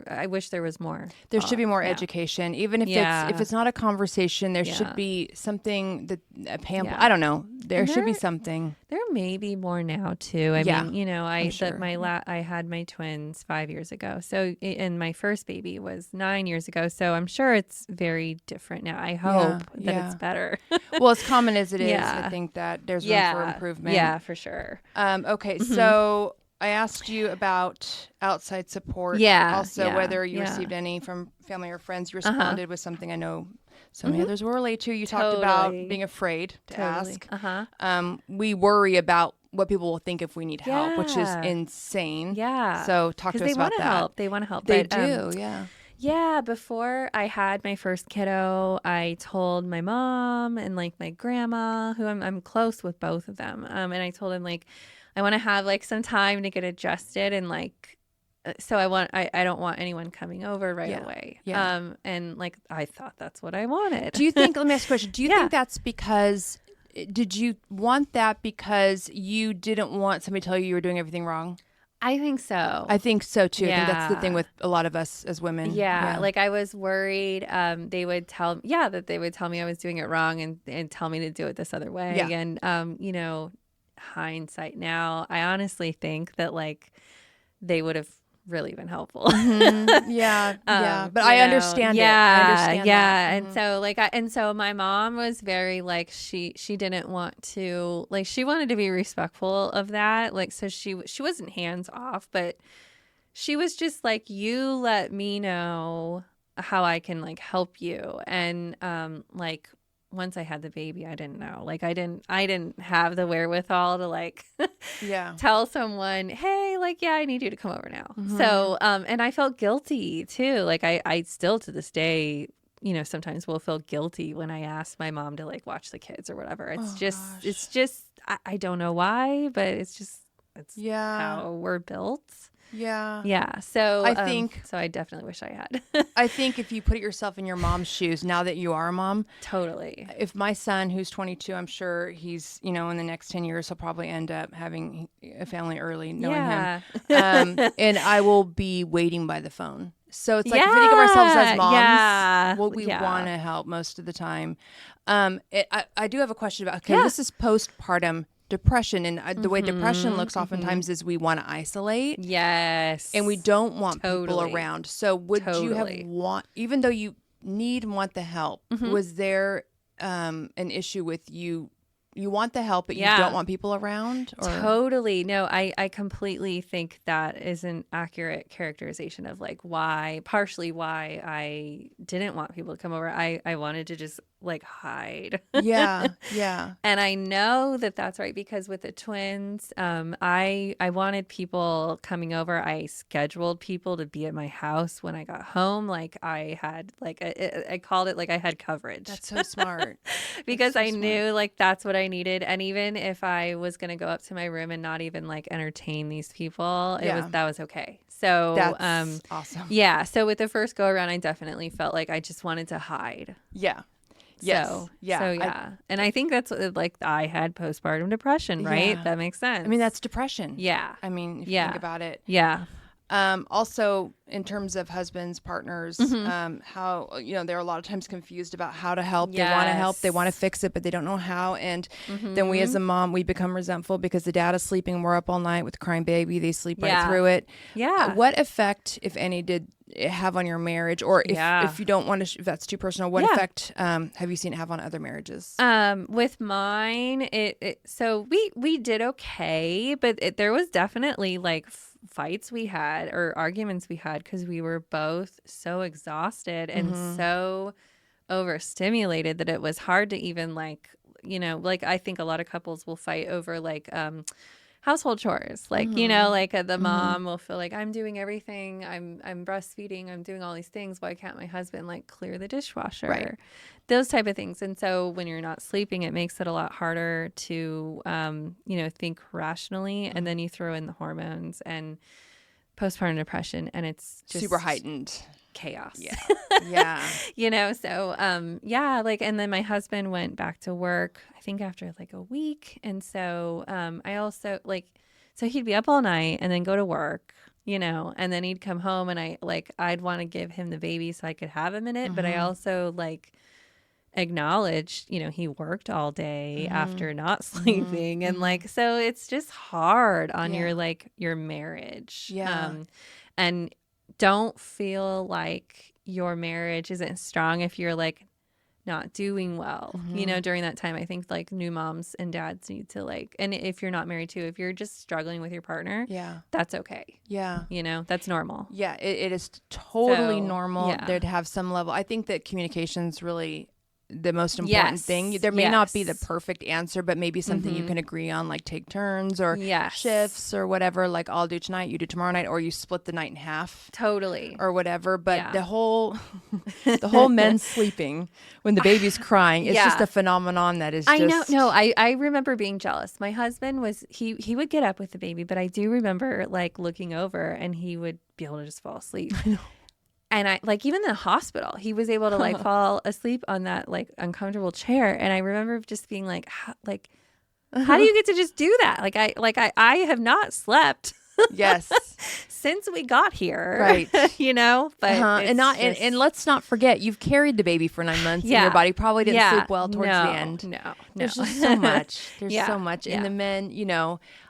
B: I wish there was more.
A: There should be more education, even if it's not a conversation. There should be something that a pamphlet. I don't know. There should be something.
B: There may be more now too. I mean, I had my twins 5 years ago. So and my first baby was 9 years ago. So I'm sure it's very different now. I hope that it's better.
A: Well, as common as it is, I think that there's room for improvement.
B: Yeah, for sure.
A: Okay, so I asked you about outside support. Also, whether you received any from family or friends. You responded with something I know so many others will relate to. You talked about being afraid to ask. We worry about what people will think if we need help, which is insane.
B: Yeah.
A: So talk to us about that.
B: They want to help.
A: They do, yeah.
B: Yeah, before I had my first kiddo, I told my mom and like my grandma, who I'm close with both of them, and I told them like, I want to have like some time to get adjusted, and like, so I don't want anyone coming over right away. Yeah. And like, I thought that's what I wanted.
A: Do you think, let me ask a question. Do you think that's because, did you want that because you didn't want somebody to tell you were doing everything wrong?
B: I think so.
A: I think so too. I think that's the thing with a lot of us as women.
B: Yeah. Like I was worried they would tell me I was doing it wrong and tell me to do it this other way.
A: Yeah.
B: And hindsight now, I honestly think that like they would have really been helpful.
A: Yeah. But I understand it. I understand that.
B: And so like so my mom was very like she didn't want to, like, she wanted to be respectful of that. Like, so she wasn't hands off, but she was just like, you let me know how I can like help you. And like once I had the baby, I didn't know. Like I didn't have the wherewithal to like tell someone, hey, like, I need you to come over now. So and I felt guilty too. Like I still to this day, sometimes will feel guilty when I ask my mom to like watch the kids or whatever. It's just I don't know why, but it's how we're built. Yeah. So
A: I think
B: so I definitely wish I had.
A: I think if you put yourself in your mom's shoes, now that you are a mom,
B: totally.
A: If my son, who's 22, I'm sure he's, in the next 10 years, he'll probably end up having a family early, knowing him. And I will be waiting by the phone. So it's like, if we think of ourselves as moms, we want to help most of the time. I do have a question about, this is postpartum depression, and the way depression looks oftentimes is we want to isolate.
B: Yes.
A: And we don't want people around. So would you have even though you need and want the help, was there an issue with you want the help, but you don't want people around? Or?
B: Totally. No, I completely think that is an accurate characterization of like partially why I didn't want people to come over. I wanted to just like hide.
A: Yeah. Yeah.
B: And I know that that's right, because with the twins, I wanted people coming over. I scheduled people to be at my house when I got home. Like I had I called it like I had coverage.
A: That's so smart.
B: Because
A: That's so
B: I knew like that's what I needed. And even if I was going to go up to my room and not even like entertain these people, that was okay. So
A: that's awesome.
B: Yeah. So with the first go around, I definitely felt like I just wanted to hide.
A: Yeah. Yes.
B: So,
A: yeah.
B: So yeah. And I think that's like I had postpartum depression, right?
A: Yeah.
B: That makes sense.
A: I mean, that's depression.
B: Yeah.
A: I mean, if you think about it.
B: Yeah.
A: Also, in terms of husbands, partners, how, they're a lot of times confused about how to help. They want to help. They want to fix it, but they don't know how. And then we as a mom, we become resentful because the dad is sleeping. We're up all night with the crying baby. They sleep right through it.
B: Yeah.
A: What effect, if any, did it have on your marriage? Or if you don't want to, if that's too personal, what effect have you seen it have on other marriages?
B: With mine, so we did okay, but there was definitely like fights we had or arguments we had because we were both so exhausted and so overstimulated that it was hard to even like I think a lot of couples will fight over like household chores, like like the mom will feel like I'm doing everything, I'm breastfeeding, I'm doing all these things, why can't my husband like clear the dishwasher, right? Those type of things. And so when you're not sleeping, it makes it a lot harder to think rationally, and then you throw in the hormones and postpartum depression, and it's just
A: super heightened
B: chaos.
A: Yeah.
B: So and then my husband went back to work, I think after like a week. And so I also so he'd be up all night and then go to work, and then he'd come home, and I'd want to give him the baby so I could have a minute, but I also acknowledged, he worked all day after not sleeping, and so it's just hard on your marriage. And don't feel like your marriage isn't strong if you're not doing well, during that time. I think new moms and dads need to and if you're not married too, if you're just struggling with your partner, that's okay. That's normal.
A: It is totally normal there to have some level. I think that communication's really the most important thing. There may not be the perfect answer, but maybe something you can agree on, like take turns or shifts or whatever, like I'll do tonight, you do tomorrow night, or you split the night in half.
B: Totally.
A: Or whatever. But the whole men sleeping when the baby's crying is just a phenomenon that is just...
B: I know. No, I remember being jealous. My husband was, he would get up with the baby, but I do remember looking over and he would be able to just fall asleep. I know. And I even in the hospital, he was able to fall asleep on that uncomfortable chair. And I remember just being how do you get to just do that? I have not slept.
A: Yes.
B: Since we got here.
A: Right.
B: But
A: and let's not forget, you've carried the baby for 9 months and your body probably didn't sleep well towards the end.
B: No.
A: There's just so much. There's so much. And the men,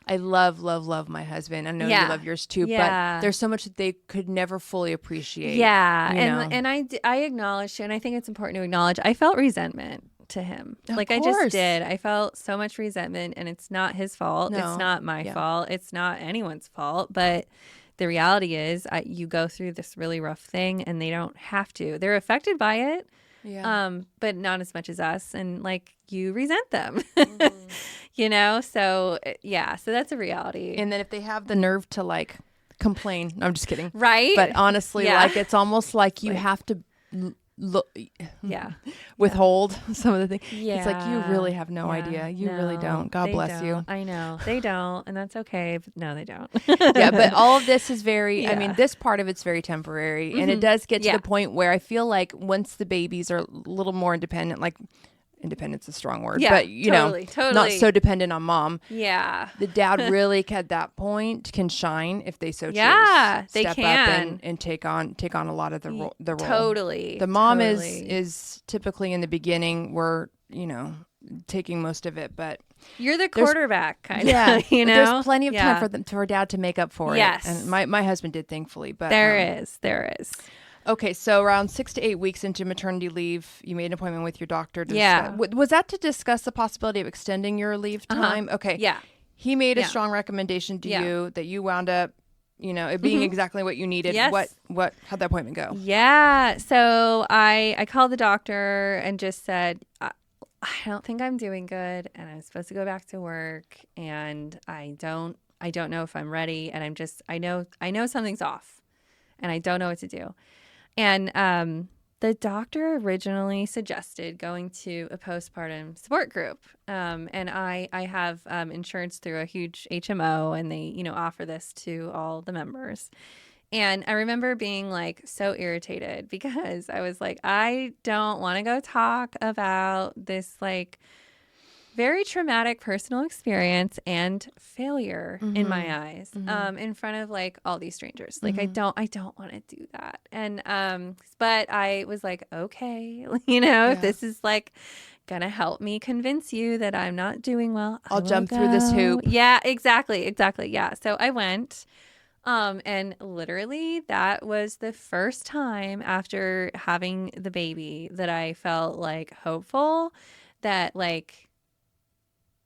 A: I love my husband. I know you love yours too, but there's so much that they could never fully appreciate.
B: And I acknowledged, and I think it's important to acknowledge, I felt resentment to him. I just did. I felt so much resentment, and it's not his fault. No. It's not my fault. It's not anyone's fault. But the reality is you go through this really rough thing, and they don't have to. They're affected by it. But not as much as us, and you resent them. So that's a reality.
A: And then if they have the nerve to complain, no, I'm just kidding,
B: right?
A: But honestly, it's almost like you have to withhold some of the things. It's you really have no idea. You really don't. God bless you.
B: I know they don't, and that's okay. But no, they don't.
A: But all of this is very, I mean, this part of it's very temporary, and it does get to the point where I feel like once the babies are a little more independent, independent's a strong word, but totally. Not so dependent on mom. The dad really at that point can shine if they so choose.
B: They
A: Step
B: can.
A: up and take on a lot of the role.
B: Totally.
A: The mom is typically in the beginning we're taking most of it, but
B: you're the quarterback kind of.
A: There's plenty of time for dad to make up for it. And my husband did, thankfully, but
B: there is.
A: Okay, so around 6 to 8 weeks into maternity leave, you made an appointment with your doctor. Was that to discuss the possibility of extending your leave time? Okay.
B: Yeah.
A: He made a strong recommendation to you that you wound up it being exactly what you needed.
B: Yes.
A: How'd that appointment go?
B: Yeah. So I called the doctor and just said, I don't think I'm doing good, and I'm supposed to go back to work, and I don't know if I'm ready, and I know something's off, and I don't know what to do. And the doctor originally suggested going to a postpartum support group. And I have insurance through a huge HMO, and they, offer this to all the members. And I remember being like so irritated because I was like, I don't want to go talk about this like very traumatic personal experience and failure in my eyes, in front of like all these strangers. Like I don't want to do that. And but I was like, okay, if this is like gonna help me convince you that I'm not doing well,
A: I'll jump through this hoop.
B: Yeah, exactly. Yeah. So I went. And literally that was the first time after having the baby that I felt like hopeful that like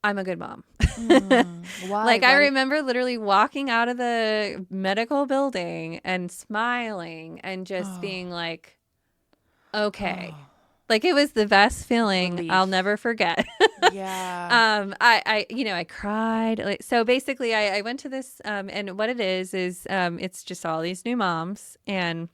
B: I'm a good mom.
A: Why?
B: Like I remember literally walking out of the medical building and smiling and just being like, okay. Like it was the best feeling.
A: Relief.
B: I'll never forget.
A: Yeah.
B: I cried. Like, so basically I went to this, and what it is it's just all these new moms, and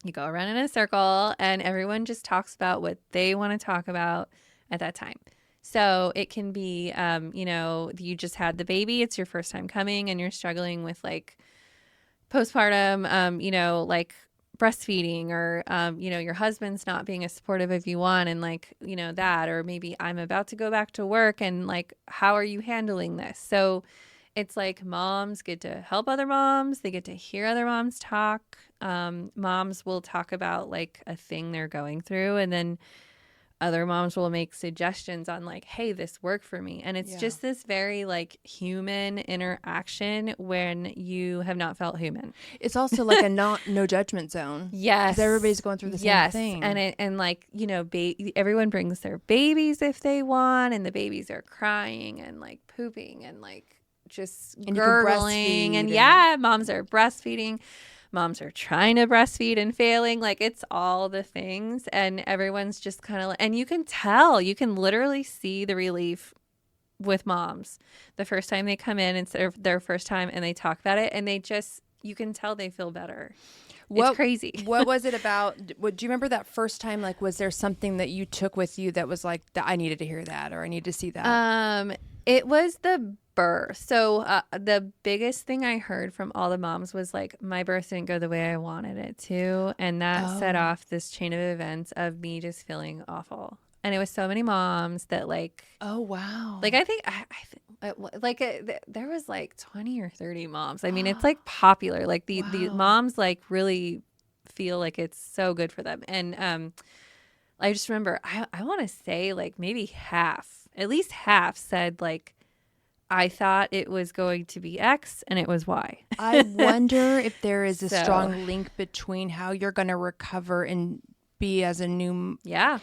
B: you go around in a circle and everyone just talks about what they want to talk about at that time. So it can be, you just had the baby, it's your first time coming, and you're struggling with like postpartum, like breastfeeding, or, your husband's not being as supportive as you want, and like, that, or maybe I'm about to go back to work, and like, how are you handling this? So it's like moms get to help other moms. They get to hear other moms talk. Moms will talk about like a thing they're going through, and then other moms will make suggestions on like, hey, this worked for me. And it's just this very like human interaction when you have not felt human.
A: It's also like a no judgment zone.
B: Yes.
A: Because everybody's going through the same thing.
B: And like, everyone brings their babies if they want, and the babies are crying and like pooping and like just gurgling. And moms are breastfeeding. Moms are trying to breastfeed and failing. Like it's all the things, and everyone's just kind of, and you can literally see the relief with moms the first time they come in, instead of their first time, and they talk about it, and you can tell they feel better. It's crazy.
A: What was it about? Do you remember that first time? Like, was there something that you took with you that was like, I needed to hear that, or I need to see that?
B: It was the birth. So the biggest thing I heard from all the moms was like, my birth didn't go the way I wanted it to. And that set off this chain of events of me just feeling awful. And it was so many moms that like,
A: oh, wow.
B: Like, I think there was like 20 or 30 moms. I mean, it's like popular. Like the moms like really feel like it's so good for them. And I just remember, I want to say like maybe at least half said like, I thought it was going to be X and it was Y.
A: I wonder if there is a strong link between how you're going to recover and be as a new.
B: Yeah.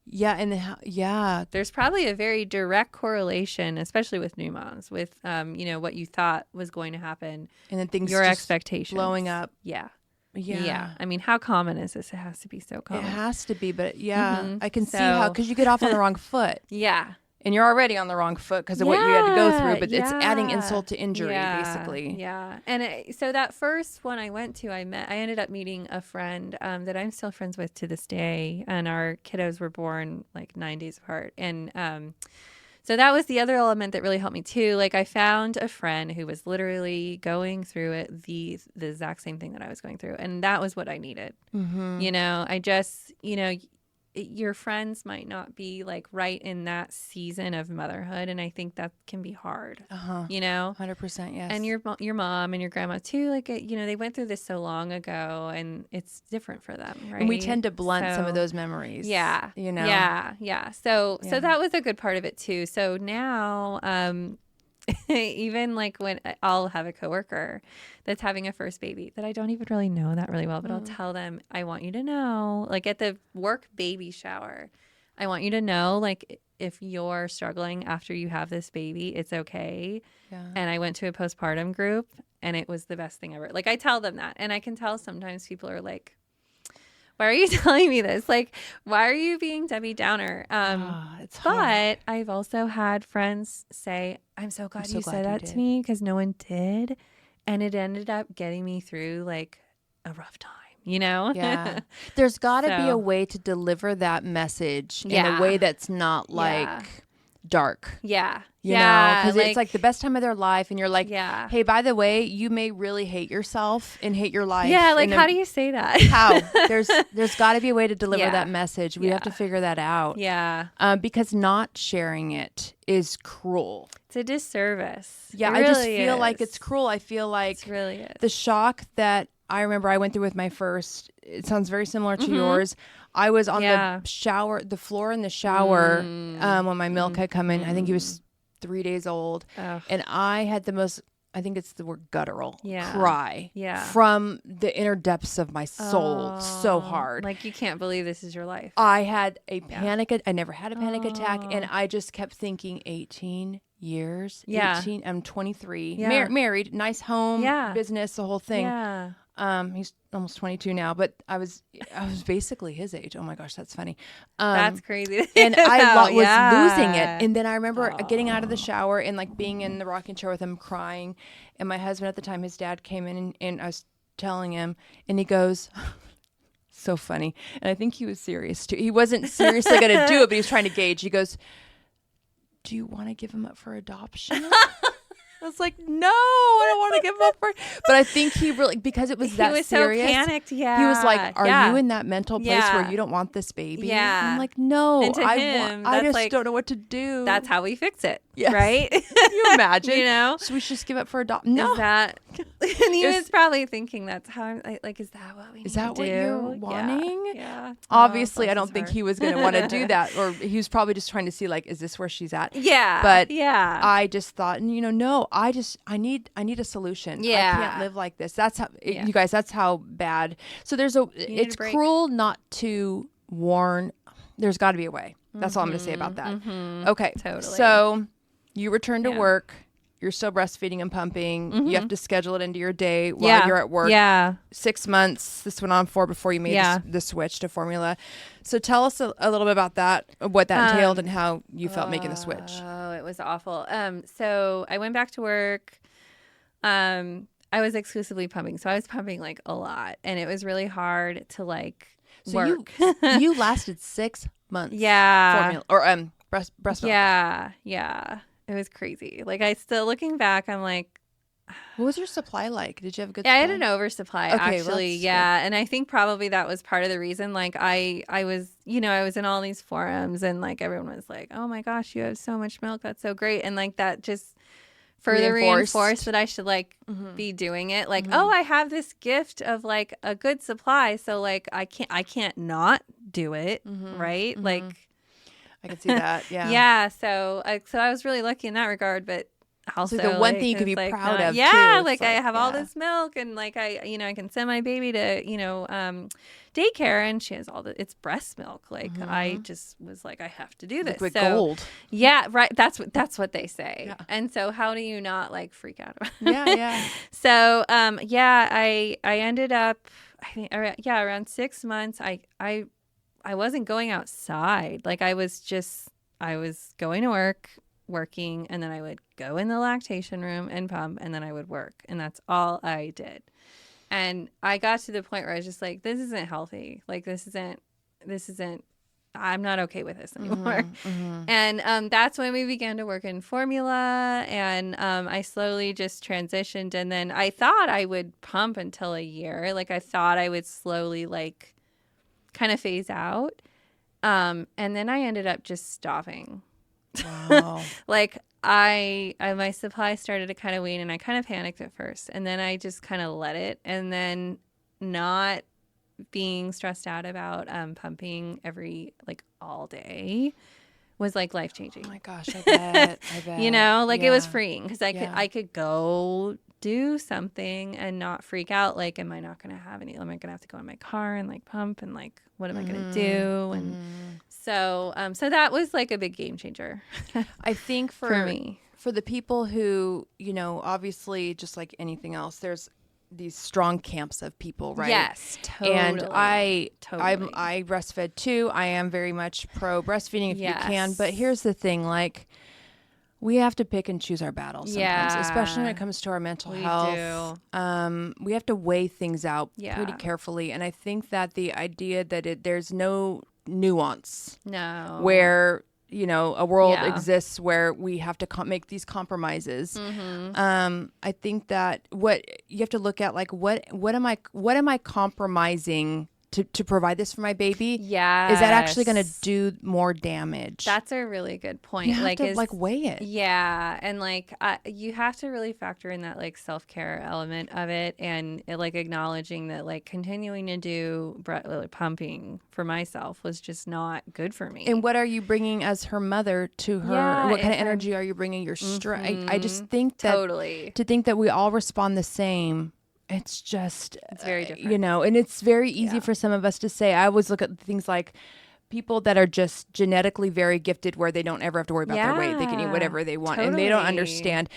A: Yeah. And
B: there's probably a very direct correlation, especially with new moms, with, what you thought was going to happen.
A: And then things,
B: your expectations
A: blowing up.
B: Yeah.
A: Yeah.
B: I mean, how common is this? It has to be so common.
A: It has to be, but I can see how, because you get off on the wrong foot.
B: Yeah.
A: And you're already on the wrong foot because of what you had to go through, but it's adding insult to injury, basically.
B: Yeah. And so that first one I went to, I ended up meeting a friend that I'm still friends with to this day. And our kiddos were born like 9 days apart. And so that was the other element that really helped me too. Like I found a friend who was literally going through it, the exact same thing that I was going through. And that was what I needed. Mm-hmm. I just, your friends might not be like right in that season of motherhood, and I think that can be hard.
A: 100%, yes.
B: And your mom and your grandma too, like they went through this so long ago, and it's different for them, right?
A: And we tend to blunt some of those memories.
B: Yeah. So that was a good part of it too. So now even like when I'll have a coworker that's having a first baby that I don't even really know that really well, but I'll tell them, I want you to know, like at the work baby shower, I want you to know, like if you're struggling after you have this baby, it's okay. Yeah. And I went to a postpartum group and it was the best thing ever. Like I tell them that, and I can tell sometimes people are like, why are you telling me this? Like, why are you being Debbie Downer?
A: It's hard.
B: But I've also had friends say, I'm so glad you said that to me, because no one did. And it ended up getting me through like a rough time, you know?
A: Yeah. There's got to be a way to deliver that message in a way that's not like dark.
B: Yeah.
A: You know, because it's like the best time of their life, and you're like, hey, by the way, you may really hate yourself and hate your life.
B: Yeah, like how do you say that?
A: How? There's got to be a way to deliver that message. We have to figure that out.
B: Yeah.
A: Because not sharing it is cruel.
B: It's a disservice.
A: Yeah,
B: it
A: I
B: really
A: just feel
B: is.
A: like it's cruel. I feel like
B: it really is.
A: The shock that I remember I went through with my first, it sounds very similar to yours. I was on the floor in the shower when my milk had come in. I think he was 3 days old. And I had the most, I think it's the word guttural cry from the inner depths of my soul. So hard.
B: Like you can't believe this is your life.
A: I had a panic. I never had a panic attack. And I just kept thinking 18 years. 18, I'm 23. Married, nice home, business, the whole thing.
B: Yeah.
A: He's almost 22 now, but I was basically his age. Oh my gosh, that's funny.
B: That's crazy.
A: And I was losing it. And then I remember getting out of the shower and like being in the rocking chair with him crying. And my husband at the time, his dad came in and I was telling him, and he goes, so funny. And I think he was serious too. He wasn't seriously going to do it, but he was trying to gauge. He goes, do you want to give him up for adoption? I was like, no, I don't want to give him up for it. But I think he really, because it was that serious. He was
B: so panicked,
A: He was like, are you in that mental place where you don't want this baby?
B: Yeah.
A: And I'm like, no,
B: and to him,
A: I just don't know what to do.
B: That's how we fix it, right?
A: Can you imagine?
B: You know?
A: So we should just give up for adoption. No.
B: Is that, and he was probably thinking that's how, is that what we need to do?
A: Is that what you're wanting?
B: Yeah.
A: Obviously, I don't think he was going to want to do that. Or he was probably just trying to see, like, is this where she's at?
B: Yeah.
A: But I just thought, no, I need a solution.
B: Yeah.
A: I can't live like this. That's how, you guys, that's how bad. So it's cruel not to warn. There's got to be a way. That's all I'm going to say about that. Okay.
B: Totally.
A: So you return to work. You're still breastfeeding and pumping. You have to schedule it into your day while you're at work.
B: Yeah.
A: 6 months. This went on for before you made the switch to formula. So tell us a little bit about that, what that entailed, and how you felt making the switch.
B: Oh, it was awful. So I went back to work. I was exclusively pumping. So I was pumping like a lot, and it was really hard to like work.
A: You lasted 6 months.
B: Yeah.
A: Formula, or breast milk.
B: Yeah. It was crazy. Like looking back, I'm like,
A: what was your supply like? Did you have a good
B: supply?
A: I
B: had an oversupply, actually. Good. And I think probably that was part of the reason. Like I was in all these forums, and like everyone was like, oh my gosh, you have so much milk. That's so great. And like that just further reinforced that I should like be doing it. Like, oh, I have this gift of like a good supply. So like I can't not do it. Right. Like
A: I can see that. Yeah.
B: Yeah. So I was really lucky in that regard, but also
A: the one thing you could be proud of.
B: Yeah.
A: Too.
B: Like I have all this milk, and like I can send my baby to, daycare, and she has it's breast milk. Like I just was like, I have to do this.
A: Liquid gold.
B: Yeah. Right. That's what they say. Yeah. And so how do you not like freak out about it?
A: Yeah.
B: So, I ended up, I think, around 6 months, I wasn't going outside. Like I was going to work, working, and then I would go in the lactation room and pump, and then I would work. And that's all I did. And I got to the point where I was just like, this isn't healthy. Like this isn't, I'm not okay with this anymore. And that's when we began to work in formula, and I slowly just transitioned. And then I thought I would pump until a year. Like I thought I would slowly like kind of phase out. And then I ended up just stopping.
A: Wow.
B: Like my supply started to kind of wane, and I kind of panicked at first, and then I just kind of let it, and then not being stressed out about pumping all day was like life changing.
A: Oh my gosh, I bet.
B: It was freeing, because I could go do something and not freak out. Like, am I not going to have any? Am I going to have to go in my car and like pump and like, what am I going to do? And so that was like a big game changer.
A: I think
B: for me,
A: for the people who, you know, obviously just like anything else, there's these strong camps of people, right?
B: Yes, totally.
A: And I breastfed too. I am very much pro breastfeeding if you can. But here's the thing, like, we have to pick and choose our battles sometimes, especially when it comes to our mental health. We have to weigh things out pretty carefully. And I think that the idea that there's no nuance where, you know, a world exists where we have to make these compromises. I think that what you have to look at, like, what am I compromising to provide this for my baby?
B: Yeah.
A: Is that actually going to do more damage?
B: That's a really good point.
A: You have to weigh it.
B: Yeah. And like, you have to really factor in that like self-care element of it, and like acknowledging that like continuing to do pumping for myself was just not good for me.
A: And what are you bringing as her mother to her?
B: Yeah,
A: what kind of energy are you bringing? Your stress? I just think that to think that we all respond the same, it's
B: very different,
A: you know, and it's very easy for some of us to say. I always look at things like people that are just genetically very gifted, where they don't ever have to worry about their weight. They can eat whatever they want, and they don't understand.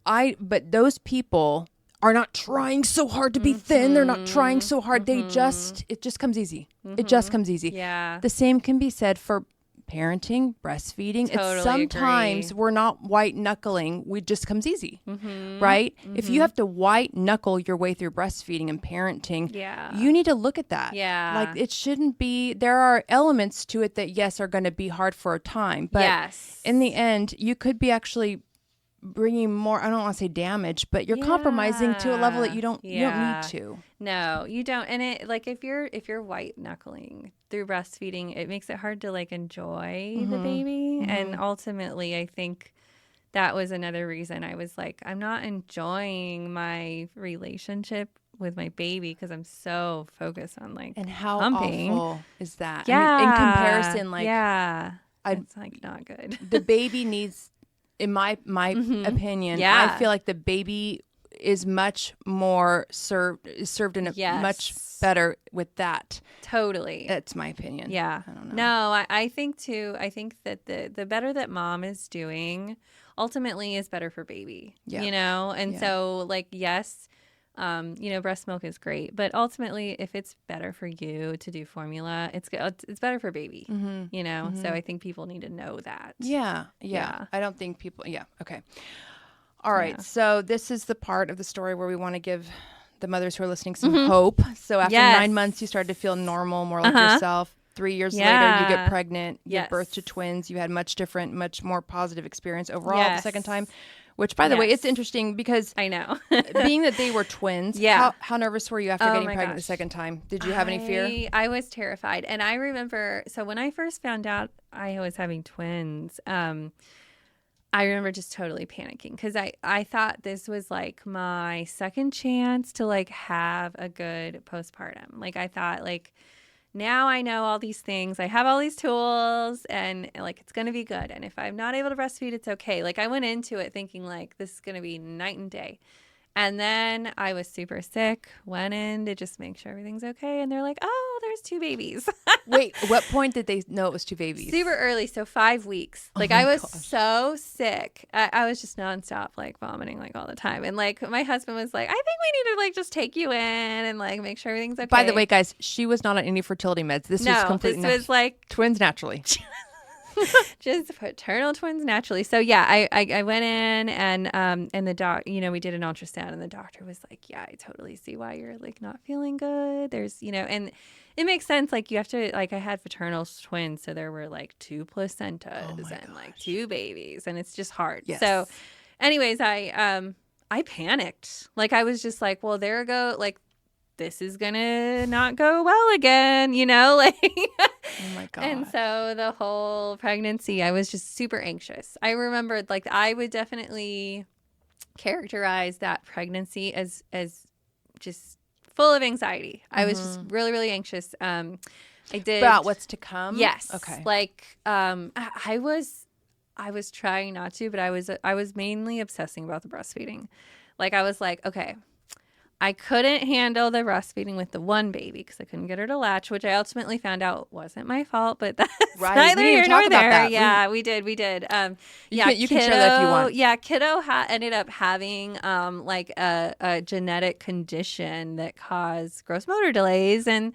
A: But those people are not trying so hard to be thin. They're not trying so hard. It just comes easy. It just comes easy.
B: Yeah.
A: The same can be said for parenting, breastfeeding. It's sometimes we're not white knuckling. It just comes easy, right? If you have to white knuckle your way through breastfeeding and parenting, you need to look at that.
B: Yeah.
A: Like, it shouldn't be, there are elements to it that yes, are going to be hard for a time, but in the end, you could be actually bringing more, I don't want to say damage, but you're compromising to a level that you don't need to.
B: No, you don't. And it, like, if you're white knuckling through breastfeeding, it makes it hard to like enjoy the baby. And ultimately, I think that was another reason I was like, I'm not enjoying my relationship with my baby because I'm so focused on like
A: and how
B: pumping.
A: Awful is that?
B: Yeah.
A: I mean, in comparison, like
B: it's like not good.
A: The baby needs, in my opinion, I feel like the baby is much more served in a much better with that.
B: Totally.
A: That's my opinion.
B: Yeah.
A: I don't know.
B: No, I think too, I think that the better that mom is doing ultimately is better for baby, you know? And so like, yes, you know, breast milk is great, but ultimately if it's better for you to do formula, it's better for baby, you know? So I think people need to know that.
A: Yeah. I don't think people, okay. All right. So this is the part of the story where we want to give the mothers who are listening some hope. So after 9 months, you started to feel normal, more like yourself. 3 years later, you get pregnant, you give birth to twins. You had much more positive experience overall the second time, which, by the way, it's interesting because
B: I know
A: being that they were twins. How nervous were you after getting pregnant the second time? Did you have any fear?
B: I was terrified. And I remember, so when I first found out I was having twins, I remember just totally panicking because I thought this was like my second chance to like have a good postpartum. Like I thought like, now I know all these things. I have all these tools and like it's going to be good. And if I'm not able to breastfeed, it's okay. Like I went into it thinking like this is going to be night and day. And then I was super sick, went in to just make sure everything's okay. And they're like, oh, there's 2 babies.
A: Wait, what point did they know it was 2 babies?
B: Super early. So 5 weeks. Like I was so sick. I was just nonstop like vomiting like all the time. And like my husband was like, I think we need to like just take you in and like make sure everything's okay.
A: By the way, guys, she was not on any fertility meds. This was completely
B: this was like
A: twins naturally.
B: Just paternal twins naturally. So yeah, I went in and the doc, you know, we did an ultrasound and the doctor was like, yeah, I totally see why you're like not feeling good. There's, you know, and it makes sense. Like you have to, like I had fraternal twins. So there were like 2 placentas and like 2 babies and it's just hard.
A: Yes.
B: So anyways, I panicked. Like I was just like, well, there go, like, this is gonna not go well again, you know, like
A: oh my god.
B: And so the whole pregnancy I was just super anxious. I remembered like I would definitely characterize that pregnancy as just full of anxiety. I was just really, really anxious. I did
A: about what's to come.
B: Yes.
A: Okay.
B: Like I was trying not to, but I was mainly obsessing about the breastfeeding. like, I was like, okay, I couldn't handle the breastfeeding with the one baby because I couldn't get her to latch, which I ultimately found out wasn't my fault, but that's neither here nor there. Yeah, we did. You
A: can share that if you want.
B: Yeah, kiddo ended up having like a genetic condition that caused gross motor delays, and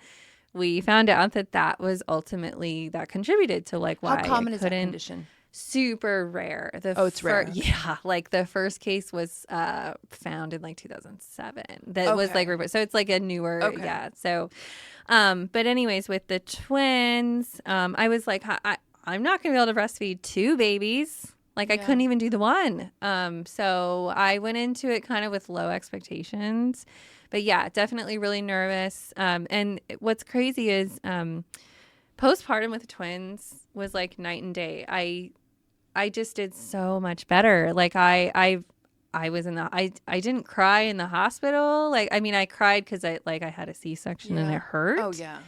B: we found out that was ultimately that contributed to like why
A: how common is that condition?
B: Super rare.
A: It's rare.
B: Yeah, like the first case was found in like 2007. That was like, so it's like a newer, yeah. So, but anyways, with the twins, I was like, I'm not gonna be able to breastfeed two babies. Like I couldn't even do the one. So I went into it kind of with low expectations, but yeah, definitely really nervous. And what's crazy is postpartum with the twins was like night and day. I just did so much better. Like I was I didn't cry in the hospital. Like, I mean, I cried because I had a C-section and it hurt.
A: Oh yeah.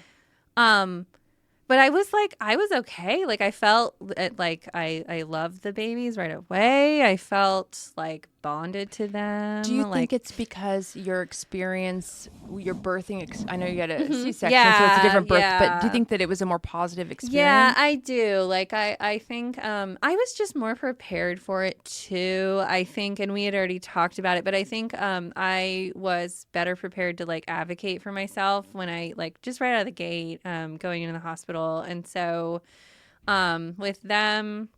B: But I was okay. Like I felt like I loved the babies right away. I felt like bonded to them.
A: Do you think it's because your experience, your birthing, I know you had a C-section, so it's a different birth, but do you think that it was a more positive experience?
B: Yeah, I do. Like I think I was just more prepared for it too, I think, and we had already talked about it, but I think I was better prepared to like advocate for myself when I like just right out of the gate going into the hospital. And so with them,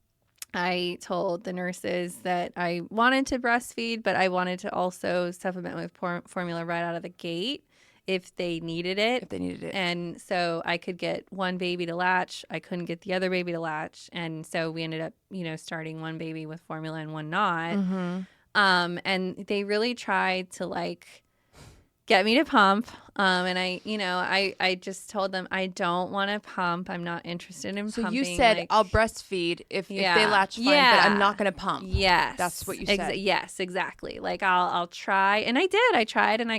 B: I told the nurses that I wanted to breastfeed, but I wanted to also supplement with formula right out of the gate if they needed it. And so I could get one baby to latch. I couldn't get the other baby to latch. And so we ended up, starting one baby with formula and one not.
A: Mm-hmm.
B: And they really tried to like get me to pump. And I just told them I don't want to pump. I'm not interested in pumping.
A: So you said, I'll breastfeed if they latch fine, but I'm not going to pump.
B: Yes.
A: That's what you said.
B: Yes, exactly. Like I'll try. And I did. I tried and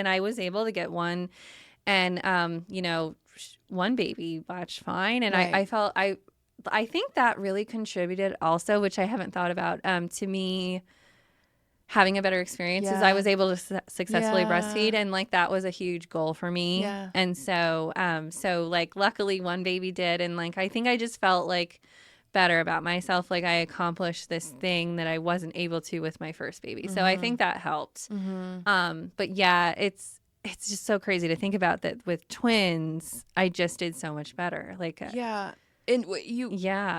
B: I was able to get one. And, one baby latched fine. And I felt, I think that really contributed also, which I haven't thought about, to me having a better experience is I was able to successfully breastfeed, and like that was a huge goal for me.
A: Yeah.
B: And so like luckily one baby did, and like I think I just felt like better about myself, like I accomplished this thing that I wasn't able to with my first baby. Mm-hmm. So I think that helped. Mm-hmm. But yeah, it's just so crazy to think about that with twins. I just did so much better. Like
A: and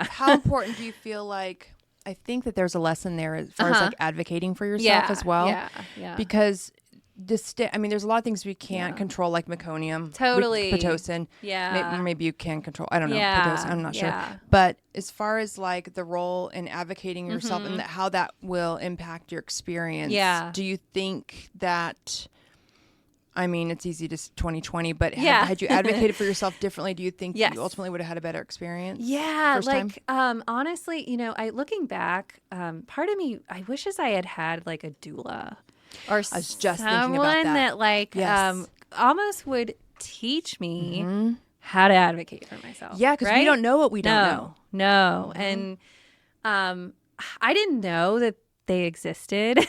A: how important do you feel like? I think that there's a lesson there as far as like advocating for yourself as well. Yeah. Because there's a lot of things we can't control, like meconium, Pitocin. Yeah. Maybe you can control. I don't know. Pitocin, I'm not sure. But as far as like the role in advocating yourself and how that will impact your experience, do you think that? I mean, it's easy to 2020, but had you advocated for yourself differently, do you think you ultimately would have had a better experience?
B: Yeah, honestly, I looking back, part of me, I wish I had like a doula or
A: I was just thinking about
B: that almost would teach me how to advocate for myself.
A: Yeah, because we don't know what we don't know.
B: No, and I didn't know that they existed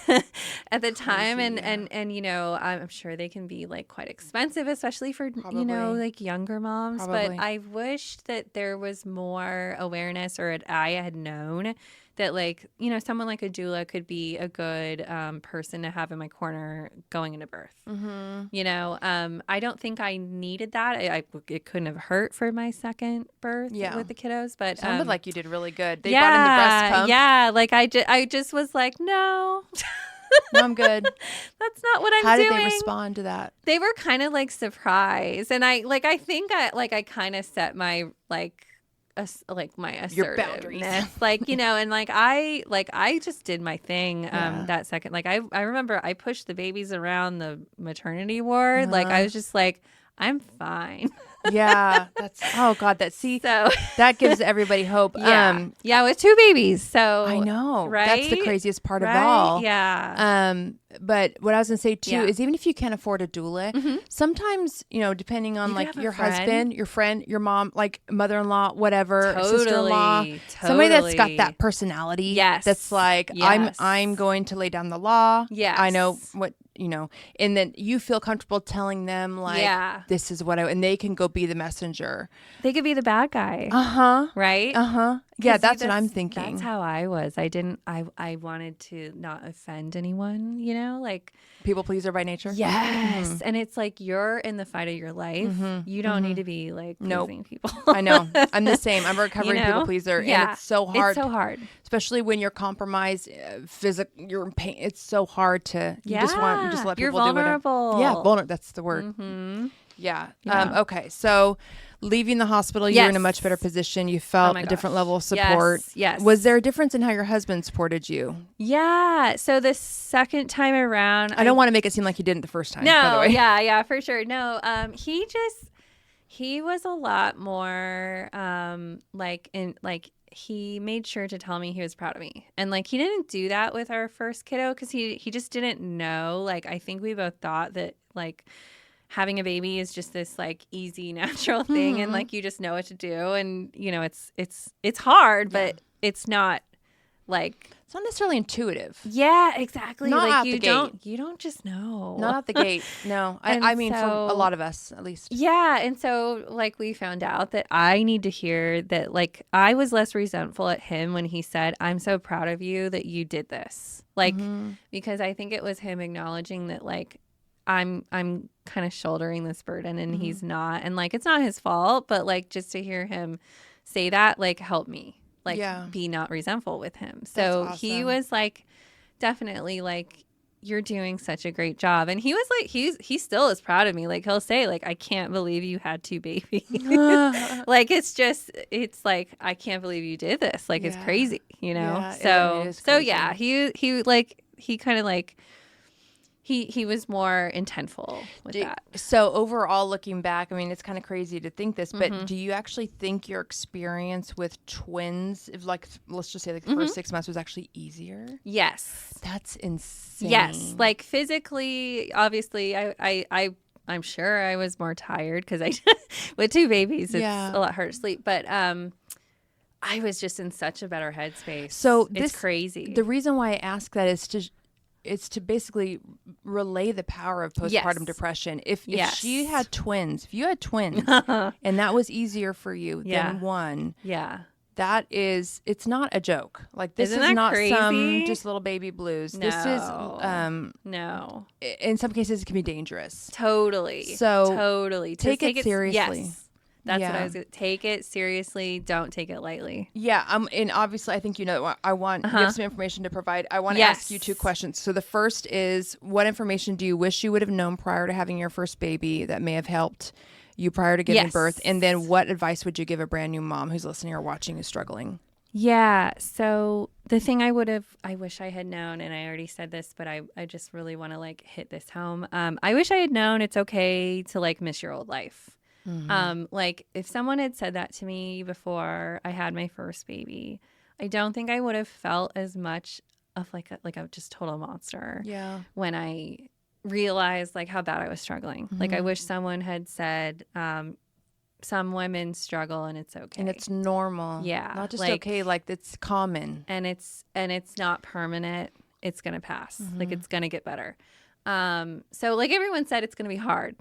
B: at the time. And I'm sure they can be like quite expensive, especially for, like younger moms. But I wished that there was more awareness, or I had known that like, someone like a doula could be a good person to have in my corner going into birth. Mm-hmm. I don't think I needed that. It couldn't have hurt for my second birth with the kiddos, but
A: sounded like you did really good. They brought in the breast pump.
B: Yeah, like I just was like, no.
A: No, I'm good.
B: That's not what I'm doing.
A: How did they respond to that?
B: They were kind of like surprised, and I think I kind of set my my assertiveness,
A: your boundaries,
B: and I just did my thing that second. Like I remember I pushed the babies around the maternity ward. Like I was just like, I'm fine.
A: Yeah. Oh God,
B: So
A: that gives everybody hope.
B: Yeah, with 2 babies. So
A: I know.
B: right?
A: That's the craziest part of
B: Right?
A: all.
B: Yeah.
A: But what I was gonna say too
B: Yeah.
A: is even if you can't afford a doula, sometimes, depending on
B: You could
A: like
B: have a
A: your
B: friend.
A: husband, your friend, your mom, like mother-in-law, whatever,
B: Totally.
A: sister-in-law, somebody that's got that personality.
B: Yes.
A: That's like,
B: Yes.
A: I'm going to lay down the law.
B: Yes.
A: I know what, and then you feel comfortable telling them like, this is what and they can go be the messenger.
B: They could be the bad guy.
A: Uh-huh.
B: Right?
A: Uh-huh. Yeah, that's what I'm thinking.
B: That's how I was. I wanted to not offend anyone, like
A: people pleaser by nature.
B: Yes. Mm-hmm. And it's like you're in the fight of your life. You don't need to be like pleasing people.
A: I know. I'm the same. I'm a recovering people pleaser.
B: Yeah.
A: And it's so hard.
B: It's so hard.
A: Especially when you're compromised, you're in pain. It's so hard to, you just let
B: you're
A: people
B: vulnerable.
A: do it. Yeah, vulnerable. That's the word.
B: Mm-hmm.
A: Yeah. Okay. So leaving the hospital, you're in a much better position. You felt a different level of support.
B: Yes.
A: Was there a difference in how your husband supported you?
B: Yeah. So the second time around,
A: I don't want to make it seem like you didn't the first time.
B: No.
A: By the way.
B: Yeah, for sure. No. He was a lot more he made sure to tell me he was proud of me. And like he didn't do that with our first kiddo because he just didn't know. Like I think we both thought that like having a baby is just this like easy, natural thing, and like you just know what to do, and it's hard, but it's not like
A: it's not necessarily intuitive.
B: Yeah, exactly.
A: Not
B: like
A: out the gate.
B: You don't just know.
A: Not out the gate. No, I mean for a lot of us at least.
B: Yeah, and so like we found out that I need to hear that. Like I was less resentful at him when he said, "I'm so proud of you that you did this." Like because I think it was him acknowledging that like I'm kind of shouldering this burden and he's not, and like it's not his fault, but like just to hear him say that like helped me like be not resentful with him. So awesome. He was like definitely like, you're doing such a great job. And he was like, he still is proud of me. Like he'll say like, I can't believe you had 2 babies. Like it's like, I can't believe you did this. Like it's crazy, Yeah, so yeah, he kind of like he was more intentful with that.
A: So overall, looking back, I mean, it's kind of crazy to think this, but do you actually think your experience with twins, if like, let's just say like the first 6 months was actually easier?
B: Yes.
A: That's insane.
B: Yes. Like physically, obviously, I'm sure I was more tired because with 2 babies, it's a lot harder to sleep. But I was just in such a better headspace. So it's crazy.
A: The reason why I ask that is to basically relay the power of postpartum depression. If she had twins, if you had twins and that was easier for you than one, that is, it's not a joke. Like this is not crazy? Some just little baby blues.
B: No.
A: This is,
B: no.
A: In some cases it can be dangerous.
B: Totally.
A: So
B: totally.
A: Take it seriously.
B: Yes. That's what I was going to take it seriously. Don't take it lightly.
A: Yeah. And obviously I think, I want, you have some information to provide. I want to ask you 2 questions. So the first is, what information do you wish you would have known prior to having your first baby that may have helped you prior to giving birth? And then what advice would you give a brand new mom who's listening or watching who's struggling?
B: Yeah. So the thing I wish I had known, and I already said this, but I just really want to like hit this home. I wish I had known it's okay to like miss your old life. Like if someone had said that to me before I had my first baby, I don't think I would have felt as much of like a just total monster. Yeah. When I realized like how bad I was struggling. Like I wish someone had said, some women struggle and it's okay. And
A: it's normal.
B: Yeah.
A: Not just like, okay, like it's common.
B: And it's not permanent. It's going to pass. Like it's going to get better. So like everyone said, it's going to be hard.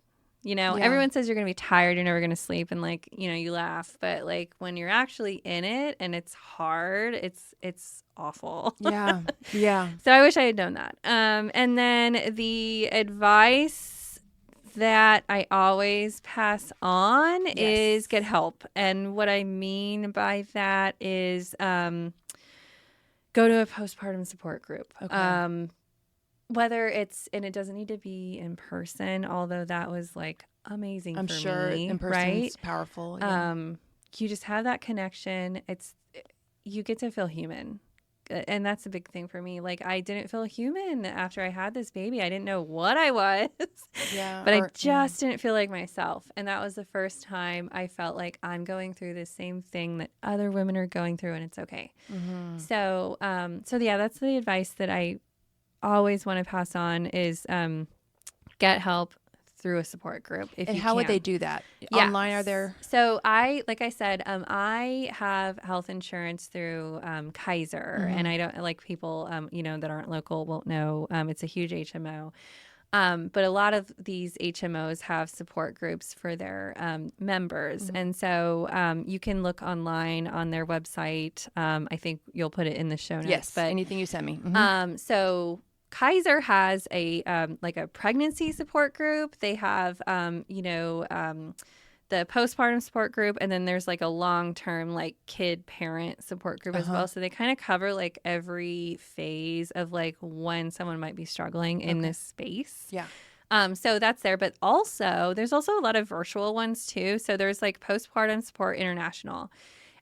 B: Everyone says you're going to be tired, you're never going to sleep, and like, you laugh, but like when you're actually in it and it's hard, it's awful. Yeah. Yeah. So I wish I had known that. And then the advice that I always pass on is get help. And what I mean by that is go to a postpartum support group. Okay. Whether it's, and it doesn't need to be in person, although that was like amazing. I'm sure in person is
A: powerful. Yeah.
B: You just have that connection. You get to feel human and that's a big thing for me. Like, I didn't feel human after I had this baby. I didn't know what I was, but I just didn't feel like myself. And that was the first time I felt like I'm going through the same thing that other women are going through, and it's okay. So, yeah, that's the advice that I always want to pass on is, get help through a support group.
A: And how would they do that?
B: Yeah.
A: Online, are there?
B: So like I said, I have health insurance through Kaiser, and I don't like people, that aren't local won't know. It's a huge HMO. But a lot of these HMOs have support groups for their members. And so you can look online on their website. I think you'll put it in the show notes.
A: Yes,
B: but
A: anything you send me.
B: So Kaiser has a like a pregnancy support group. They have the postpartum support group, and then there's like a long-term like kid parent support group as well. So they kind of cover like every phase of like when someone might be struggling in this space.
A: Yeah.
B: So that's there, but also there's also a lot of virtual ones too. So there's like Postpartum Support International.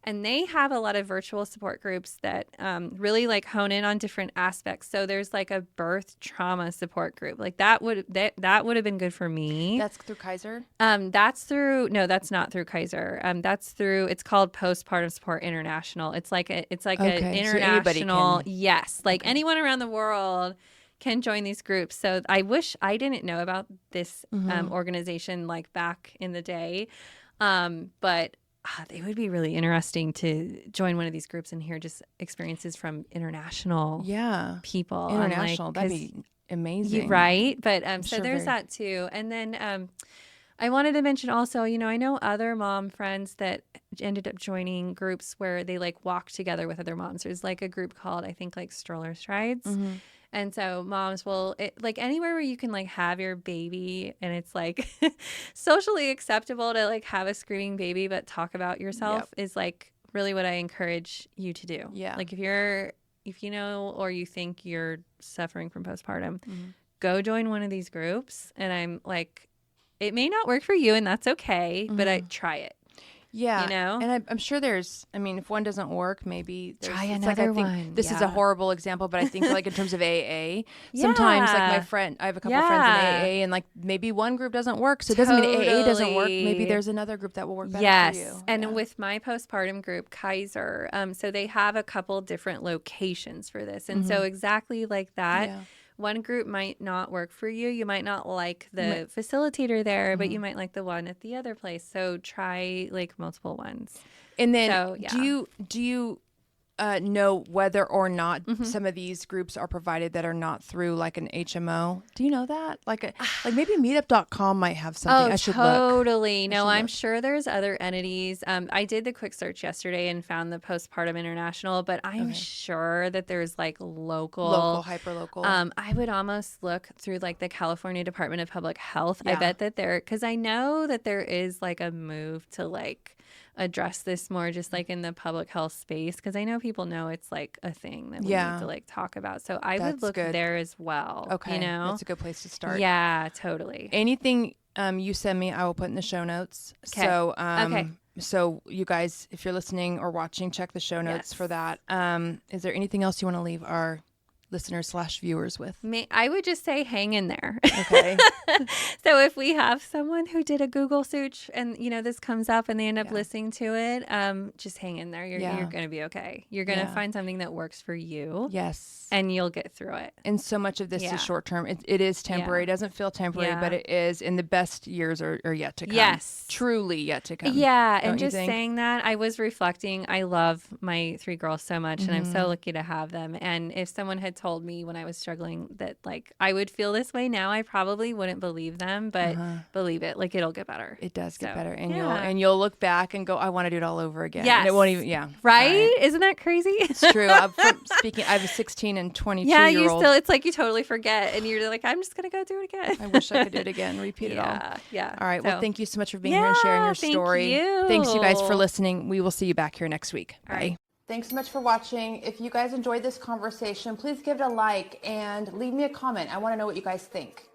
B: And they have a lot of virtual support groups that really like hone in on different aspects. So there's like a birth trauma support group. Like that would have been good for me.
A: That's through Kaiser?
B: That's not through Kaiser. It's called Postpartum Support International. It's like an international. Yes. Like anyone around the world can join these groups. So I wish I didn't know about this organization like back in the day. But they would be really interesting to join one of these groups and hear just experiences from international people.
A: International, that'd be amazing.
B: Right? But so there's that too. And then I wanted to mention also, I know other mom friends that ended up joining groups where they like walk together with other moms. There's like a group called, I think, like Stroller Strides. And so moms will, like anywhere where you can like have your baby and it's like socially acceptable to like have a screaming baby but talk about yourself is like really what I encourage you to do. Yeah. Like if you know or you think you're suffering from postpartum, go join one of these groups. And I'm like, it may not work for you and that's okay, but I try it.
A: Yeah. And I'm sure if one doesn't work, maybe
B: try another one.
A: This is a horrible example, but I think like in terms of AA, sometimes like I have a couple friends in AA and like maybe one group doesn't work. So it doesn't mean AA doesn't work. Maybe there's another group that will work better for you.
B: And with my postpartum group, Kaiser, so they have a couple different locations for this. And so exactly like that. Yeah. One group might not work for you. You might not like the facilitator there, but you might like the one at the other place. So try like multiple ones.
A: And then do you know whether or not some of these groups are provided that are not through like an HMO? Do you know that? Like maybe meetup.com might have something. I should
B: totally. No, I'm sure there's other entities. I did the quick search yesterday and found the Postpartum International, but I'm sure that there's like local, hyperlocal. I would almost look through like the California Department of Public Health. I bet that because I know that there is like a move to like address this more just like in the public health space, because I know people know it's like a thing that we need to like talk about. So I would look there as well.
A: Okay. That's a good place to start.
B: Yeah, totally.
A: Anything you send me, I will put in the show notes. Okay. So so you guys, if you're listening or watching, check the show notes for that. Is there anything else you want to leave our listeners/viewers with?
B: I would just say hang in there.
A: Okay.
B: So if we have someone who did a Google search and this comes up and they end up listening to it, just hang in there. You're going to be okay. You're going to find something that works for you.
A: Yes.
B: And you'll get through it.
A: And so much of this is short term. It is temporary. It doesn't feel temporary, but it is. And the best years are yet to come.
B: Yes.
A: Truly yet to come.
B: Yeah. And just saying that, I was reflecting. I love my 3 girls so much, and I'm so lucky to have them. And if someone had told me when I was struggling that like I would feel this way now, I probably wouldn't believe them, but believe it, like it'll get better.
A: It does get better, and you'll look back and go, I want to do it all over again.
B: Yes.
A: And it won't even.
B: Right? Isn't that crazy?
A: It's true. I have a 16 and 22 year old.
B: You still, it's like you totally forget, and you're like, I'm just gonna go do it again.
A: I wish I could do it again, repeat it all.
B: Yeah.
A: All right. Well, thank you so much for being here and sharing your story. Thanks you guys for listening. We will see you back here next week. Bye. Right. Thanks so much for watching. If you guys enjoyed this conversation, please give it a like and leave me a comment. I want to know what you guys think.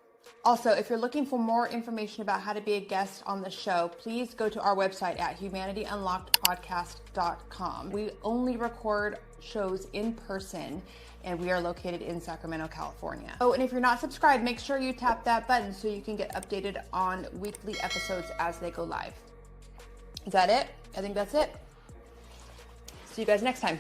A: Also, if you're looking for more information about how to be a guest on the show, please go to our website at humanityunlockedpodcast.com. We only record shows in person, and we are located in Sacramento, California. Oh, and if you're not subscribed, make sure you tap that button so you can get updated on weekly episodes as they go live. Is that it? I think that's it. See you guys next time.